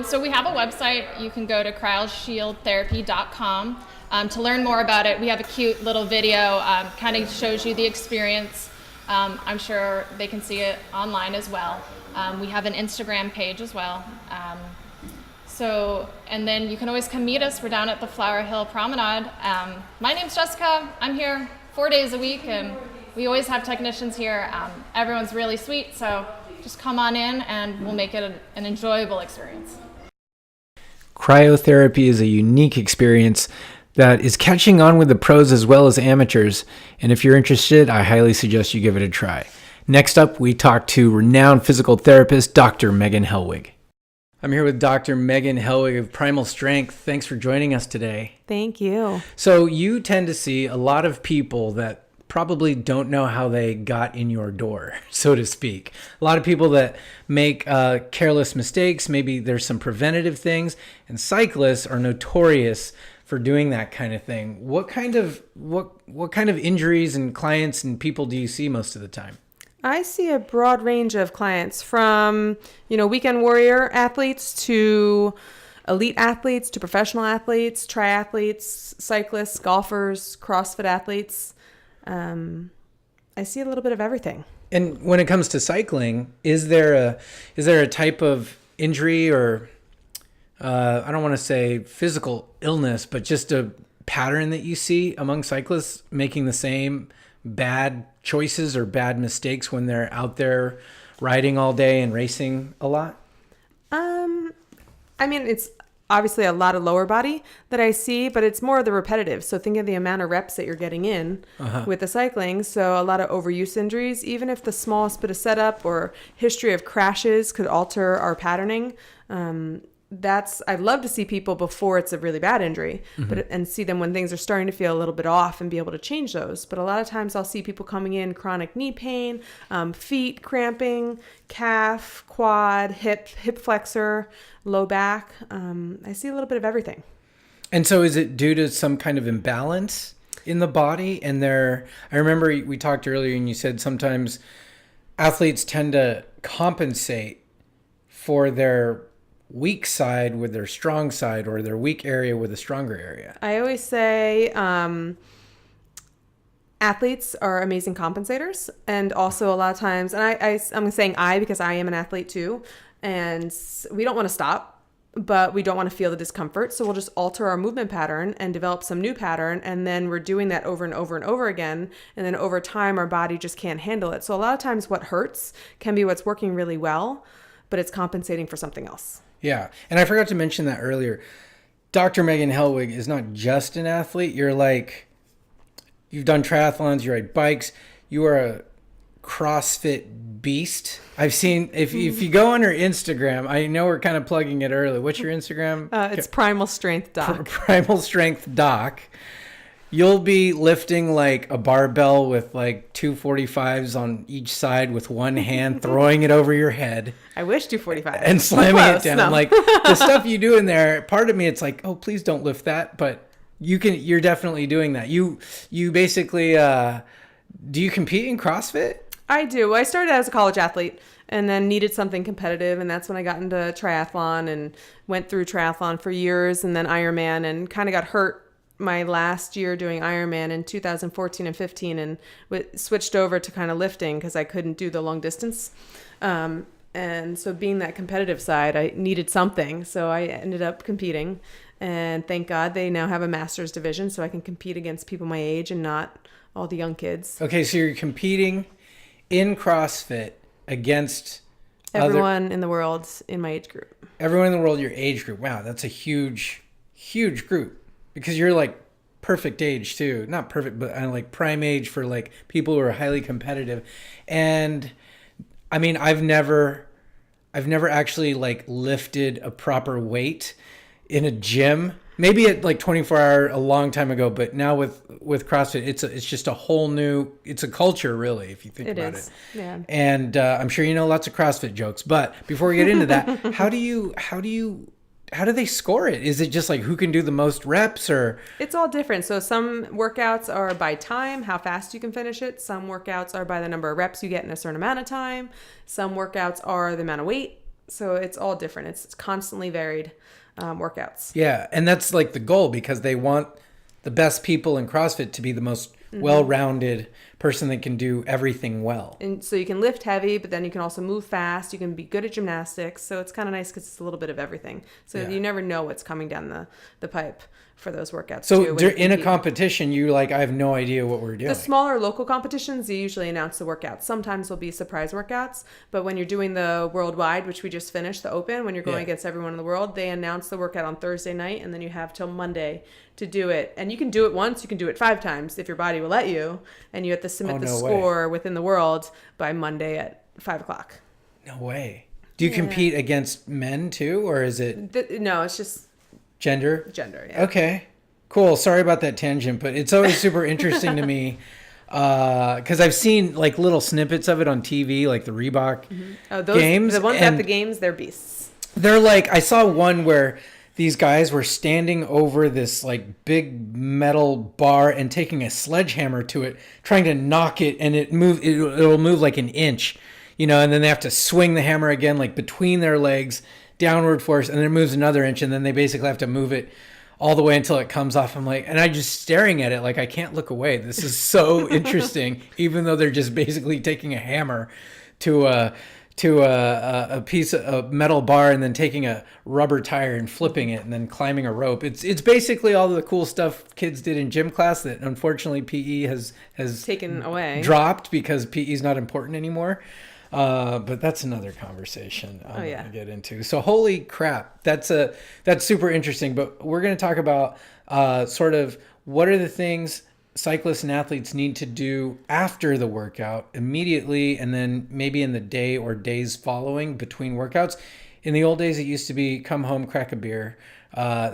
So we have a website. You can go to cryoshieldtherapy.com to learn more about it. We have a cute little video, kind of shows you the experience. I'm sure they can see it online as well. We have an Instagram page as well. And then you can always come meet us. We're down at the Flower Hill Promenade. My name's Jessica. I'm here 4 days a week, and we always have technicians here. Everyone's really sweet, so just come on in and we'll make it an enjoyable experience. Cryotherapy is a unique experience that is catching on with the pros as well as amateurs. And if you're interested, I highly suggest you give it a try. Next up, we talk to renowned physical therapist, Dr. Megan Hellwig. I'm here with Dr. Megan Hellwig of Primal Strength. Thanks for joining us today. Thank you. So you tend to see a lot of people that probably don't know how they got in your door, so to speak. A lot of people that make careless mistakes. Maybe there's some preventative things, and cyclists are notorious for doing that kind of thing. What kind of injuries and clients and people do you see most of the time? I see a broad range of clients from, weekend warrior athletes to elite athletes to professional athletes, triathletes, cyclists, golfers, CrossFit athletes. I see a little bit of everything. And when it comes to cycling, is there a type of injury or I don't want to say physical illness, but just a pattern that you see among cyclists making the same bad choices or bad mistakes when they're out there riding all day and racing a lot? It's obviously a lot of lower body that I see, but it's more of the repetitive. So think of the amount of reps that you're getting in with the cycling. So a lot of overuse injuries, even if the smallest bit of setup or history of crashes could alter our patterning. I'd love to see people before it's a really bad injury, and see them when things are starting to feel a little bit off and be able to change those. But a lot of times I'll see people coming in chronic knee pain, feet cramping, calf, quad, hip flexor, low back. I see a little bit of everything. And so is it due to some kind of imbalance in the body? And I remember we talked earlier and you said sometimes athletes tend to compensate for their weak side with their strong side, or their weak area with a stronger area. I always say athletes are amazing compensators, and also a lot of times, and I'm saying because I am an athlete too, and we don't want to stop, but we don't want to feel the discomfort, so we'll just alter our movement pattern and develop some new pattern, and then we're doing that over and over and over again, and then over time our body just can't handle it. So a lot of times what hurts can be what's working really well, but it's compensating for something else. Yeah. And I forgot to mention that earlier. Dr. Megan Hellwig is not just an athlete. You've done triathlons, you ride bikes. You are a CrossFit beast. I've seen, if you go on her Instagram, I know we're kind of plugging it early. What's your Instagram? It's Primal Strength Doc. Primal Strength Doc. You'll be lifting like a barbell with like 245s on each side with one hand, throwing it over your head. I wish 245. And slamming it down. No. Like the stuff you do in there, part of me, it's like, oh, please don't lift that. But you're definitely doing that. You basically, do you compete in CrossFit? I do. I started as a college athlete and then needed something competitive. And that's when I got into triathlon and went through triathlon for years, and then Ironman, and kind of got hurt my last year doing Ironman in 2014 and 15, and switched over to kind of lifting because I couldn't do the long distance. And so being that competitive side, I needed something. So I ended up competing, and thank God they now have a master's division so I can compete against people my age and not all the young kids. Okay. So you're competing in CrossFit against everyone in the world in my age group. Everyone in the world, your age group. Wow. That's a huge, huge group. Because you're like perfect age too. Not perfect, but like prime age for like people who are highly competitive. And I mean, I've never actually like lifted a proper weight in a gym. Maybe at like 24-hour a long time ago, but now with CrossFit, it's just a whole new, it's a culture really, if you think about it. Yeah. And I'm sure you know lots of CrossFit jokes, but before we get into that, how do you how do they score it? Is it just like who can do the most reps, or? It's all different. So some workouts are by time, how fast you can finish it. Some workouts are by the number of reps you get in a certain amount of time. Some workouts are the amount of weight. So it's all different. It's constantly varied workouts. Yeah, and that's like the goal, because they want the best people in CrossFit to be the most well-rounded person that can do everything well. And so you can lift heavy, but then you can also move fast. You can be good at gymnastics. So it's kind of nice because it's a little bit of everything. So Yeah. you never know what's coming down the pipe for those workouts. So too, when you in a compete. competition, you like, I have no idea what we're doing. The smaller local competitions, they usually announce the workouts. Sometimes there'll be surprise workouts, but when you're doing the worldwide, which we just finished, the open, when you're going Yeah. against everyone in the world, they announce the workout on Thursday night, and then you have till Monday to do it. And you can do it once, you can do it 5 times if your body will let you, and you have to submit the no way. score within the world by Monday at 5 o'clock. No way. Do you compete against men too, or is it No, it's just gender? gender. Yeah. Okay, cool. Sorry about that tangent, but it's always super interesting to me because I've seen like little snippets of it on TV, like the Reebok games. The ones and at the games, they're beasts. they're like, I saw one where these guys were standing over this like big metal bar and taking a sledgehammer to it, trying to knock it, and it'll move like an inch, and then they have to swing the hammer again, like between their legs, downward force, and then it moves another inch, and then they basically have to move it all the way until it comes off. I'm like, and I just staring at it like I can't look away. This is so interesting, even though they're just basically taking a hammer to a piece of a metal bar and then taking a rubber tire and flipping it and then climbing a rope. It's basically all the cool stuff kids did in gym class that unfortunately PE has Taken away. dropped because PE is not important anymore. But that's another conversation I'm going to get into. So holy crap, that's super interesting. But we're going to talk about sort of what are the things cyclists and athletes need to do after the workout immediately, and then maybe in the day or days following between workouts. In the old days, it used to be come home, crack a beer,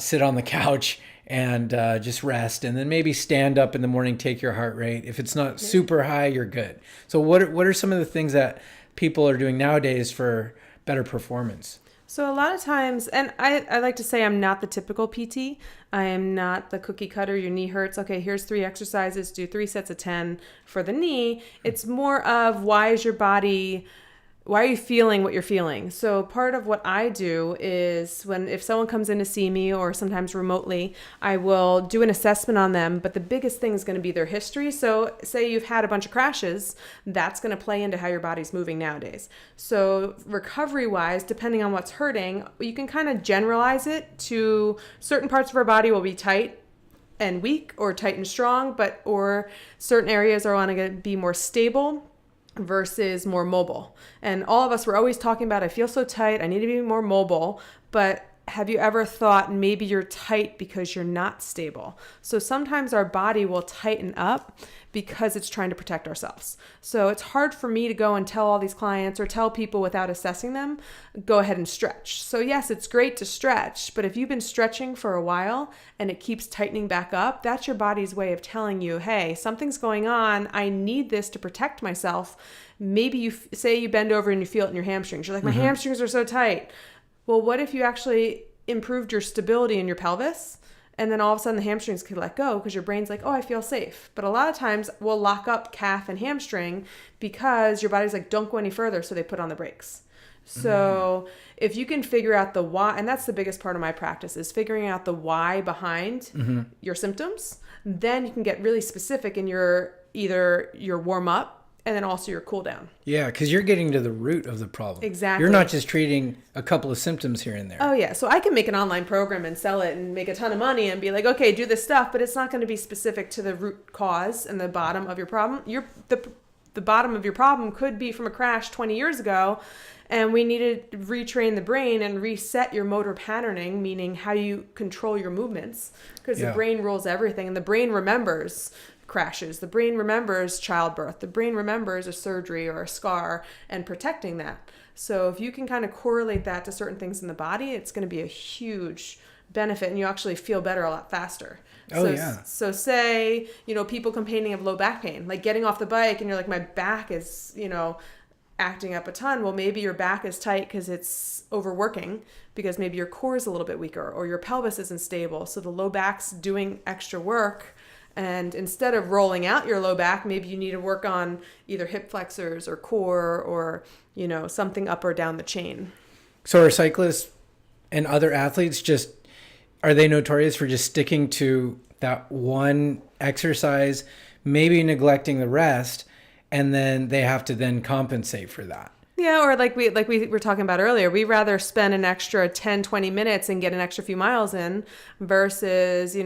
sit on the couch, and just rest, and then maybe stand up in the morning, take your heart rate. If it's not super high, you're good. So what are some of the things that people are doing nowadays for better performance? So a lot of times, and I like to say I'm not the typical PT. I am not the cookie cutter. Your knee hurts. Okay, here's 3 exercises. Do 3 sets of 10 for the knee. It's more of why are you feeling what you're feeling? So part of what I do is if someone comes in to see me, or sometimes remotely, I will do an assessment on them. But the biggest thing is going to be their history. So say you've had a bunch of crashes, that's going to play into how your body's moving nowadays. So recovery wise, depending on what's hurting, you can kind of generalize it to certain parts of our body will be tight and weak, or tight and strong, or certain areas are want to be more stable versus more mobile. And all of us were always talking about, I feel so tight, I need to be more mobile. But have you ever thought maybe you're tight because you're not stable? So sometimes our body will tighten up because it's trying to protect ourselves. So it's hard for me to go and tell all these clients or tell people without assessing them, go ahead and stretch. So yes, it's great to stretch, but if you've been stretching for a while and it keeps tightening back up, that's your body's way of telling you, hey, something's going on. I need this to protect myself. Maybe you say you bend over and you feel it in your hamstrings. You're like, my hamstrings are so tight. Well, what if you actually improved your stability in your pelvis? And then all of a sudden the hamstrings could let go because your brain's like, oh, I feel safe. But a lot of times we'll lock up calf and hamstring because your body's like, don't go any further. So they put on the brakes. So if you can figure out the why, and that's the biggest part of my practice, is figuring out the why behind your symptoms, then you can get really specific in either your warm up and then also your cool down. Yeah, because you're getting to the root of the problem. Exactly. You're not just treating a couple of symptoms here and there. Oh yeah, so I can make an online program and sell it and make a ton of money and be like, okay, do this stuff, but it's not going to be specific to the root cause and the bottom of your problem. The bottom of your problem could be from a crash 20 years ago, and we needed to retrain the brain and reset your motor patterning, meaning how you control your movements, because the brain rules everything, and the brain remembers crashes. The brain remembers childbirth. The brain remembers a surgery or a scar and protecting that. So if you can kind of correlate that to certain things in the body, it's going to be a huge benefit, and you actually feel better a lot faster. So say, people complaining of low back pain, like getting off the bike and you're like, my back is, acting up a ton. Well, maybe your back is tight because it's overworking, because maybe your core is a little bit weaker, or your pelvis isn't stable. So the low back's doing extra work. And instead of rolling out your low back, maybe you need to work on either hip flexors or core, or, something up or down the chain. So are cyclists and other athletes are they notorious for just sticking to that one exercise, maybe neglecting the rest, and then they have to then compensate for that? Yeah, or like we were talking about earlier, we rather spend an extra 10, 20 minutes and get an extra few miles in versus,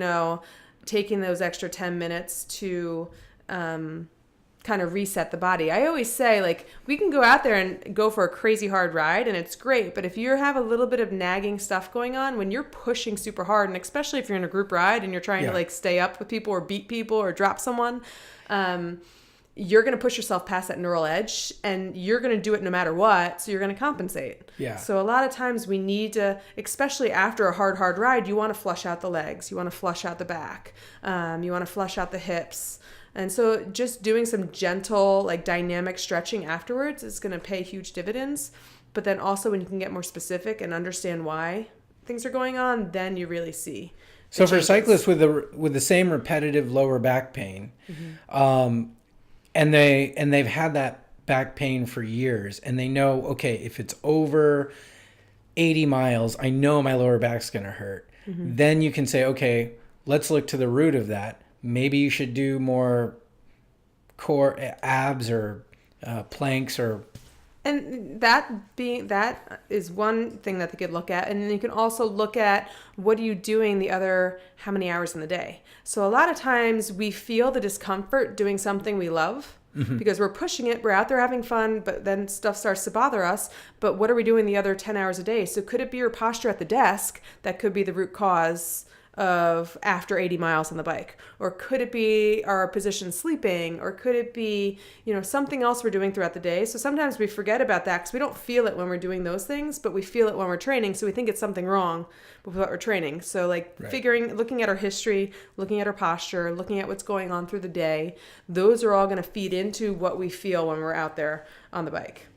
taking those extra 10 minutes to kind of reset the body. I always say, like, we can go out there and go for a crazy hard ride and it's great, but if you have a little bit of nagging stuff going on, when you're pushing super hard, and especially if you're in a group ride and you're trying to like stay up with people or beat people or drop someone, you're going to push yourself past that neural edge, and you're going to do it no matter what. So you're going to compensate. Yeah. So a lot of times we need to, especially after a hard ride, you want to flush out the legs. You want to flush out the back. You want to flush out the hips. And so just doing some gentle, like, dynamic stretching afterwards is going to pay huge dividends. But then also when you can get more specific and understand why things are going on, then you really see. So for cyclists with the same repetitive lower back pain, and they've had that back pain for years, and they know, okay, if it's over 80 miles, I know my lower back's going to hurt. Then you can say, okay, let's look to the root of that. Maybe you should do more core abs or planks or. And that is one thing that they could look at. And then you can also look at, what are you doing the other how many hours in the day? So a lot of times we feel the discomfort doing something we love because we're pushing it. We're out there having fun, but then stuff starts to bother us. But what are we doing the other 10 hours a day? So could it be your posture at the desk that could be the root cause of after 80 miles on the bike? Or could it be our position sleeping? Or could it be, something else we're doing throughout the day? So sometimes we forget about that because we don't feel it when we're doing those things, but we feel it when we're training. So we think it's something wrong with what we're training. So looking at our history, looking at our posture, looking at what's going on through the day, those are all going to feed into what we feel when we're out there on the bike.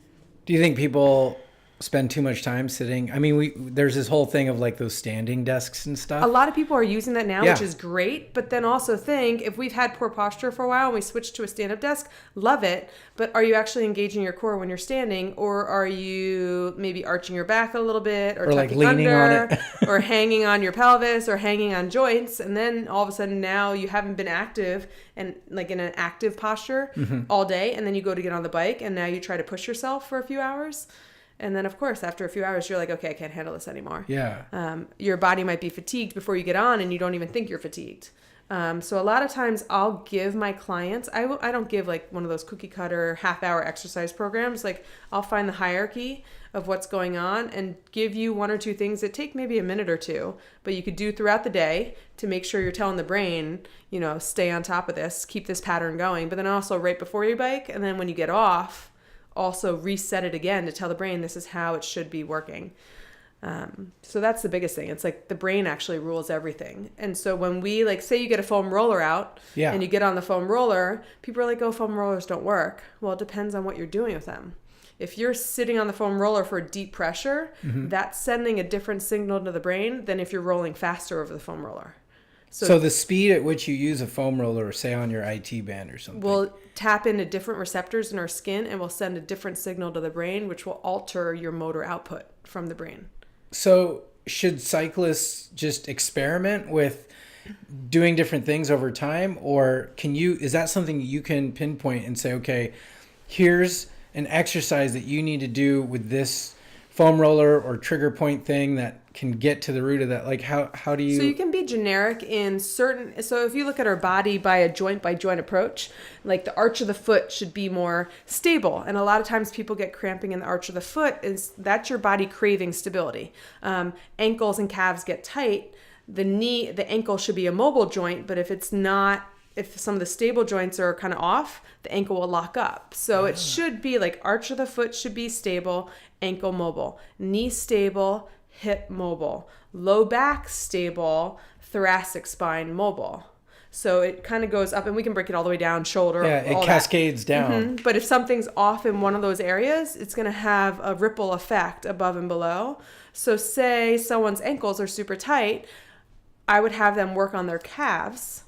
Do you think people spend too much time sitting? I mean, there's this whole thing of like those standing desks and stuff. A lot of people are using that now, which is great. But then also think, if we've had poor posture for a while and we switch to a stand-up desk, love it. But are you actually engaging your core when you're standing, or are you maybe arching your back a little bit, or like tucking leaning under, on it, or hanging on your pelvis, or hanging on joints? And then all of a sudden now you haven't been active and like in an active posture all day, and then you go to get on the bike and now you try to push yourself for a few hours. And then, of course, after a few hours, you're like, okay, I can't handle this anymore. Yeah. Your body might be fatigued before you get on, and you don't even think you're fatigued. So a lot of times I'll give my clients, I don't give like one of those cookie cutter half-hour exercise programs. Like, I'll find the hierarchy of what's going on and give you one or two things that take maybe a minute or two, but you could do throughout the day to make sure you're telling the brain, stay on top of this, keep this pattern going. But then also right before your bike, and then when you get off, also reset it again to tell the brain this is how it should be working. So that's the biggest thing. It's like the brain actually rules everything. And so when we, like, say you get a foam roller out and you get on the foam roller, people are like, oh, foam rollers don't work. Well, it depends on what you're doing with them. If you're sitting on the foam roller for deep pressure, that's sending a different signal to the brain than if you're rolling faster over the foam roller. So the speed at which you use a foam roller, say on your IT band or something, will tap into different receptors in our skin and will send a different signal to the brain, which will alter your motor output from the brain. So should cyclists just experiment with doing different things over time, or is that something you can pinpoint and say, okay, here's an exercise that you need to do with this foam roller or trigger point thing that can get to the root of that? Like, how do you... So you can be generic in certain... So if you look at our body by a joint-by-joint approach, like the arch of the foot should be more stable. And a lot of times people get cramping in the arch of the foot. That's your body craving stability. Ankles and calves get tight. The ankle should be a mobile joint, but if it's not... If some of the stable joints are kind of off, the ankle will lock up. So it should be like arch of the foot should be stable, ankle mobile, knee stable, hip mobile, low back stable, thoracic spine mobile. So it kind of goes up, and we can break it all the way down, shoulder. Yeah, it all cascades that. down. But if something's off in one of those areas, it's going to have a ripple effect above and below. So say someone's ankles are super tight, I would have them work on their calves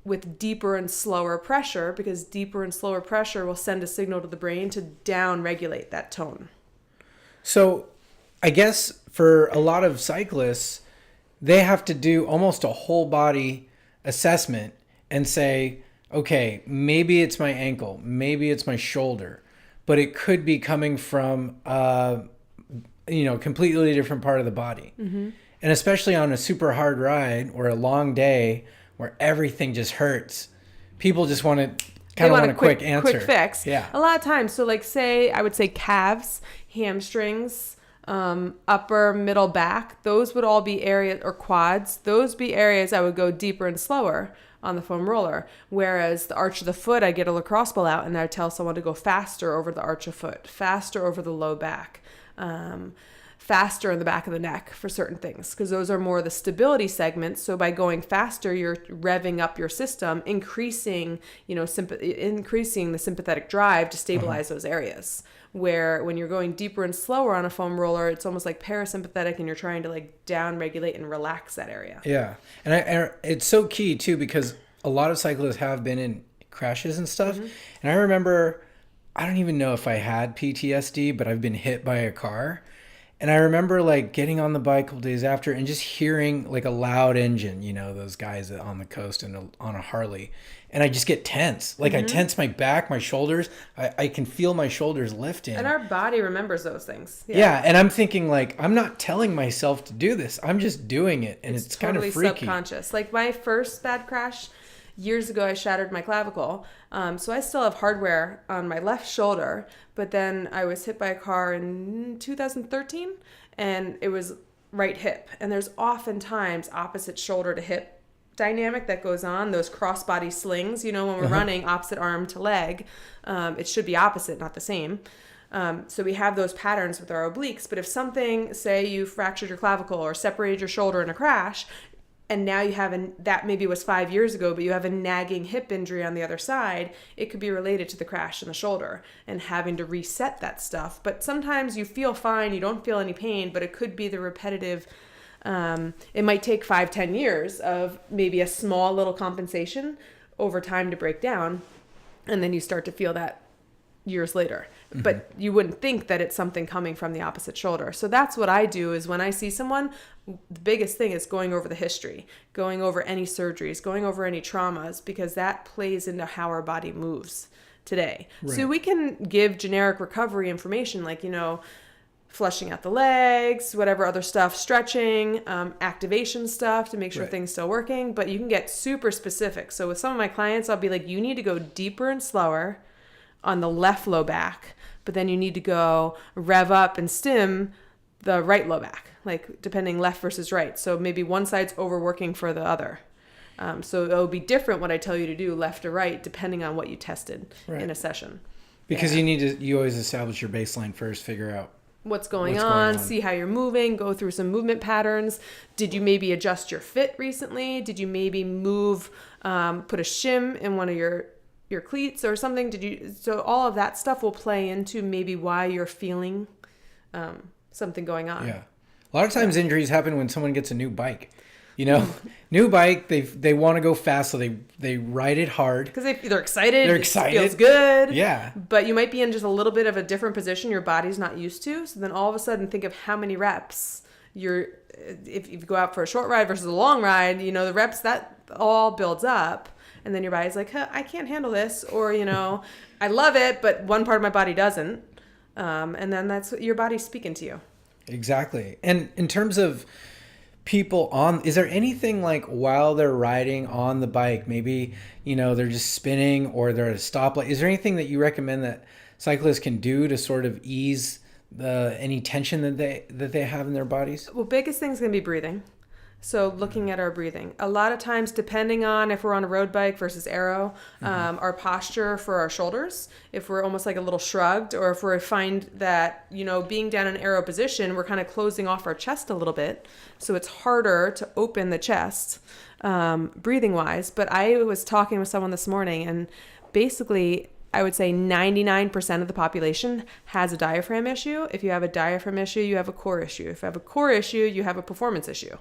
with deeper and slower pressure, because deeper and slower pressure will send a signal to the brain to down regulate that tone. So I guess for a lot of cyclists, they have to do almost a whole body assessment and say, okay, maybe it's my ankle, maybe it's my shoulder, but it could be coming from completely different part of the body. And especially on a super hard ride or a long day where everything just hurts, people just want a quick answer. Quick fix. Yeah. A lot of times. So like I would say calves, hamstrings, upper, middle back, those would all be areas, or quads, those be areas I would go deeper and slower on the foam roller. Whereas the arch of the foot, I get a lacrosse ball out and I tell someone to go faster over the arch of foot, faster over the low back, faster in the back of the neck for certain things, because those are more the stability segments. So by going faster, you're revving up your system, increasing the sympathetic drive to stabilize those areas. Where when you're going deeper and slower on a foam roller, it's almost like parasympathetic, and you're trying to like down regulate and relax that area. Yeah. And it's so key too, because a lot of cyclists have been in crashes and stuff. And I remember, I don't even know if I had PTSD, but I've been hit by a car. And I remember like getting on the bike a couple days after and just hearing like a loud engine, those guys on the coast and on a Harley. And I just get tense. Like I tense my back, my shoulders. I can feel my shoulders lifting. And our body remembers those things. Yeah. And I'm thinking like, I'm not telling myself to do this. I'm just doing it. And it's kind of freaky. Totally subconscious. Like my first bad crash years ago, I shattered my clavicle. So I still have hardware on my left shoulder, but then I was hit by a car in 2013 and it was right hip. And there's oftentimes opposite shoulder to hip dynamic that goes on, those crossbody slings, when we're running opposite arm to leg, it should be opposite, not the same. So we have those patterns with our obliques, but if something, say you fractured your clavicle or separated your shoulder in a crash, and now you have that maybe was 5 years ago, but you have a nagging hip injury on the other side, it could be related to the crash in the shoulder and having to reset that stuff. But sometimes you feel fine, you don't feel any pain, but it could be the repetitive. It might take 5-10 years of maybe a small little compensation over time to break down, and then you start to feel that years later. But you wouldn't think that it's something coming from the opposite shoulder. So that's what I do, is when I see someone, the biggest thing is going over the history, going over any surgeries, going over any traumas, because that plays into how our body moves today. Right. So we can give generic recovery information like, flushing out the legs, whatever other stuff, stretching, activation stuff to make sure things still working. But you can get super specific. So with some of my clients, I'll be like, you need to go deeper and slower on the left low back, but then you need to go rev up and stim the right low back, like depending left versus right. So maybe one side's overworking for the other. So it'll be different what I tell you to do left or right, depending on what you tested in a session. Because you always establish your baseline first, figure out what's going on, see how you're moving, go through some movement patterns. Did you maybe adjust your fit recently? Did you maybe move, put a shim in one of your cleats or something? So all of that stuff will play into maybe why you're feeling something going on. Yeah. A lot of times injuries happen when someone gets a new bike. New bike, they want to go fast, so they ride it hard. Because they're excited. They're excited. It feels good. Yeah. But you might be in just a little bit of a different position your body's not used to. So then all of a sudden think of how many reps if you go out for a short ride versus a long ride, the reps, that all builds up. And then your body's like, I can't handle this. Or, I love it, but one part of my body doesn't. And then that's what your body's speaking to you. Exactly. And in terms of people is there anything like while they're riding on the bike, maybe, they're just spinning or they're at a stoplight. Is there anything that you recommend that cyclists can do to sort of ease any tension that they have in their bodies? Well, biggest thing is going to be breathing. So looking at our breathing, a lot of times, depending on if we're on a road bike versus aero, our posture for our shoulders, if we're almost like a little shrugged, or if we find that, being down in aero position, we're kind of closing off our chest a little bit. So it's harder to open the chest. breathing wise. But I was talking with someone this morning, and basically I would say 99% of the population has a diaphragm issue. If you have a diaphragm issue, you have a core issue. If you have a core issue, you have a performance issue.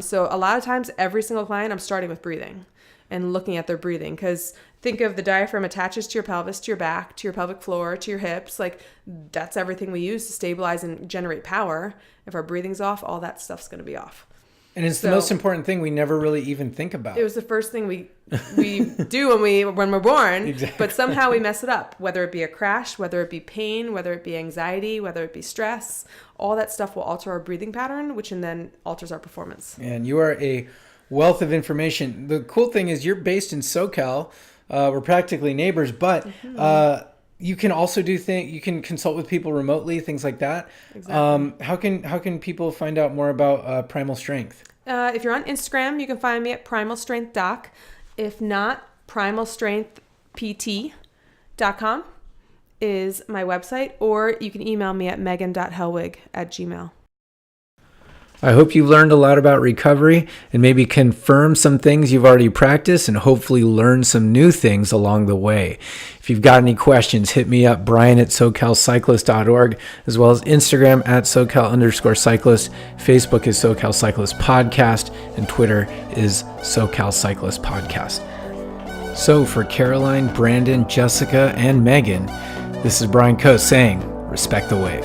So a lot of times, every single client, I'm starting with breathing and looking at their breathing, because think of the diaphragm attaches to your pelvis, to your back, to your pelvic floor, to your hips. Like, that's everything we use to stabilize and generate power. If our breathing's off, all that stuff's going to be off. And it's the most important thing we never really even think about. It was the first thing we do when we're born, Exactly. But somehow we mess it up, whether it be a crash, whether it be pain, whether it be anxiety, whether it be stress. All that stuff will alter our breathing pattern, which then alters our performance. And you are a wealth of information. The cool thing is you're based in SoCal. We're practically neighbors, but you can also do things. You can consult with people remotely, things like that. Exactly. How can people find out more about Primal Strength? If you're on Instagram, you can find me at Primal Strength Doc. If not, primalstrengthpt.com is my website, or you can email me at megan.helwig@gmail.com. I hope you've learned a lot about recovery and maybe confirmed some things you've already practiced and hopefully learned some new things along the way. If you've got any questions, hit me up, brian@socalcyclist.org, as well as Instagram at SoCal_cyclist. Facebook is SoCal Cyclist Podcast, and Twitter is SoCal Cyclist Podcast. So for Caroline, Brandon, Jessica, and Megan, this is Brian Coe saying, respect the wave.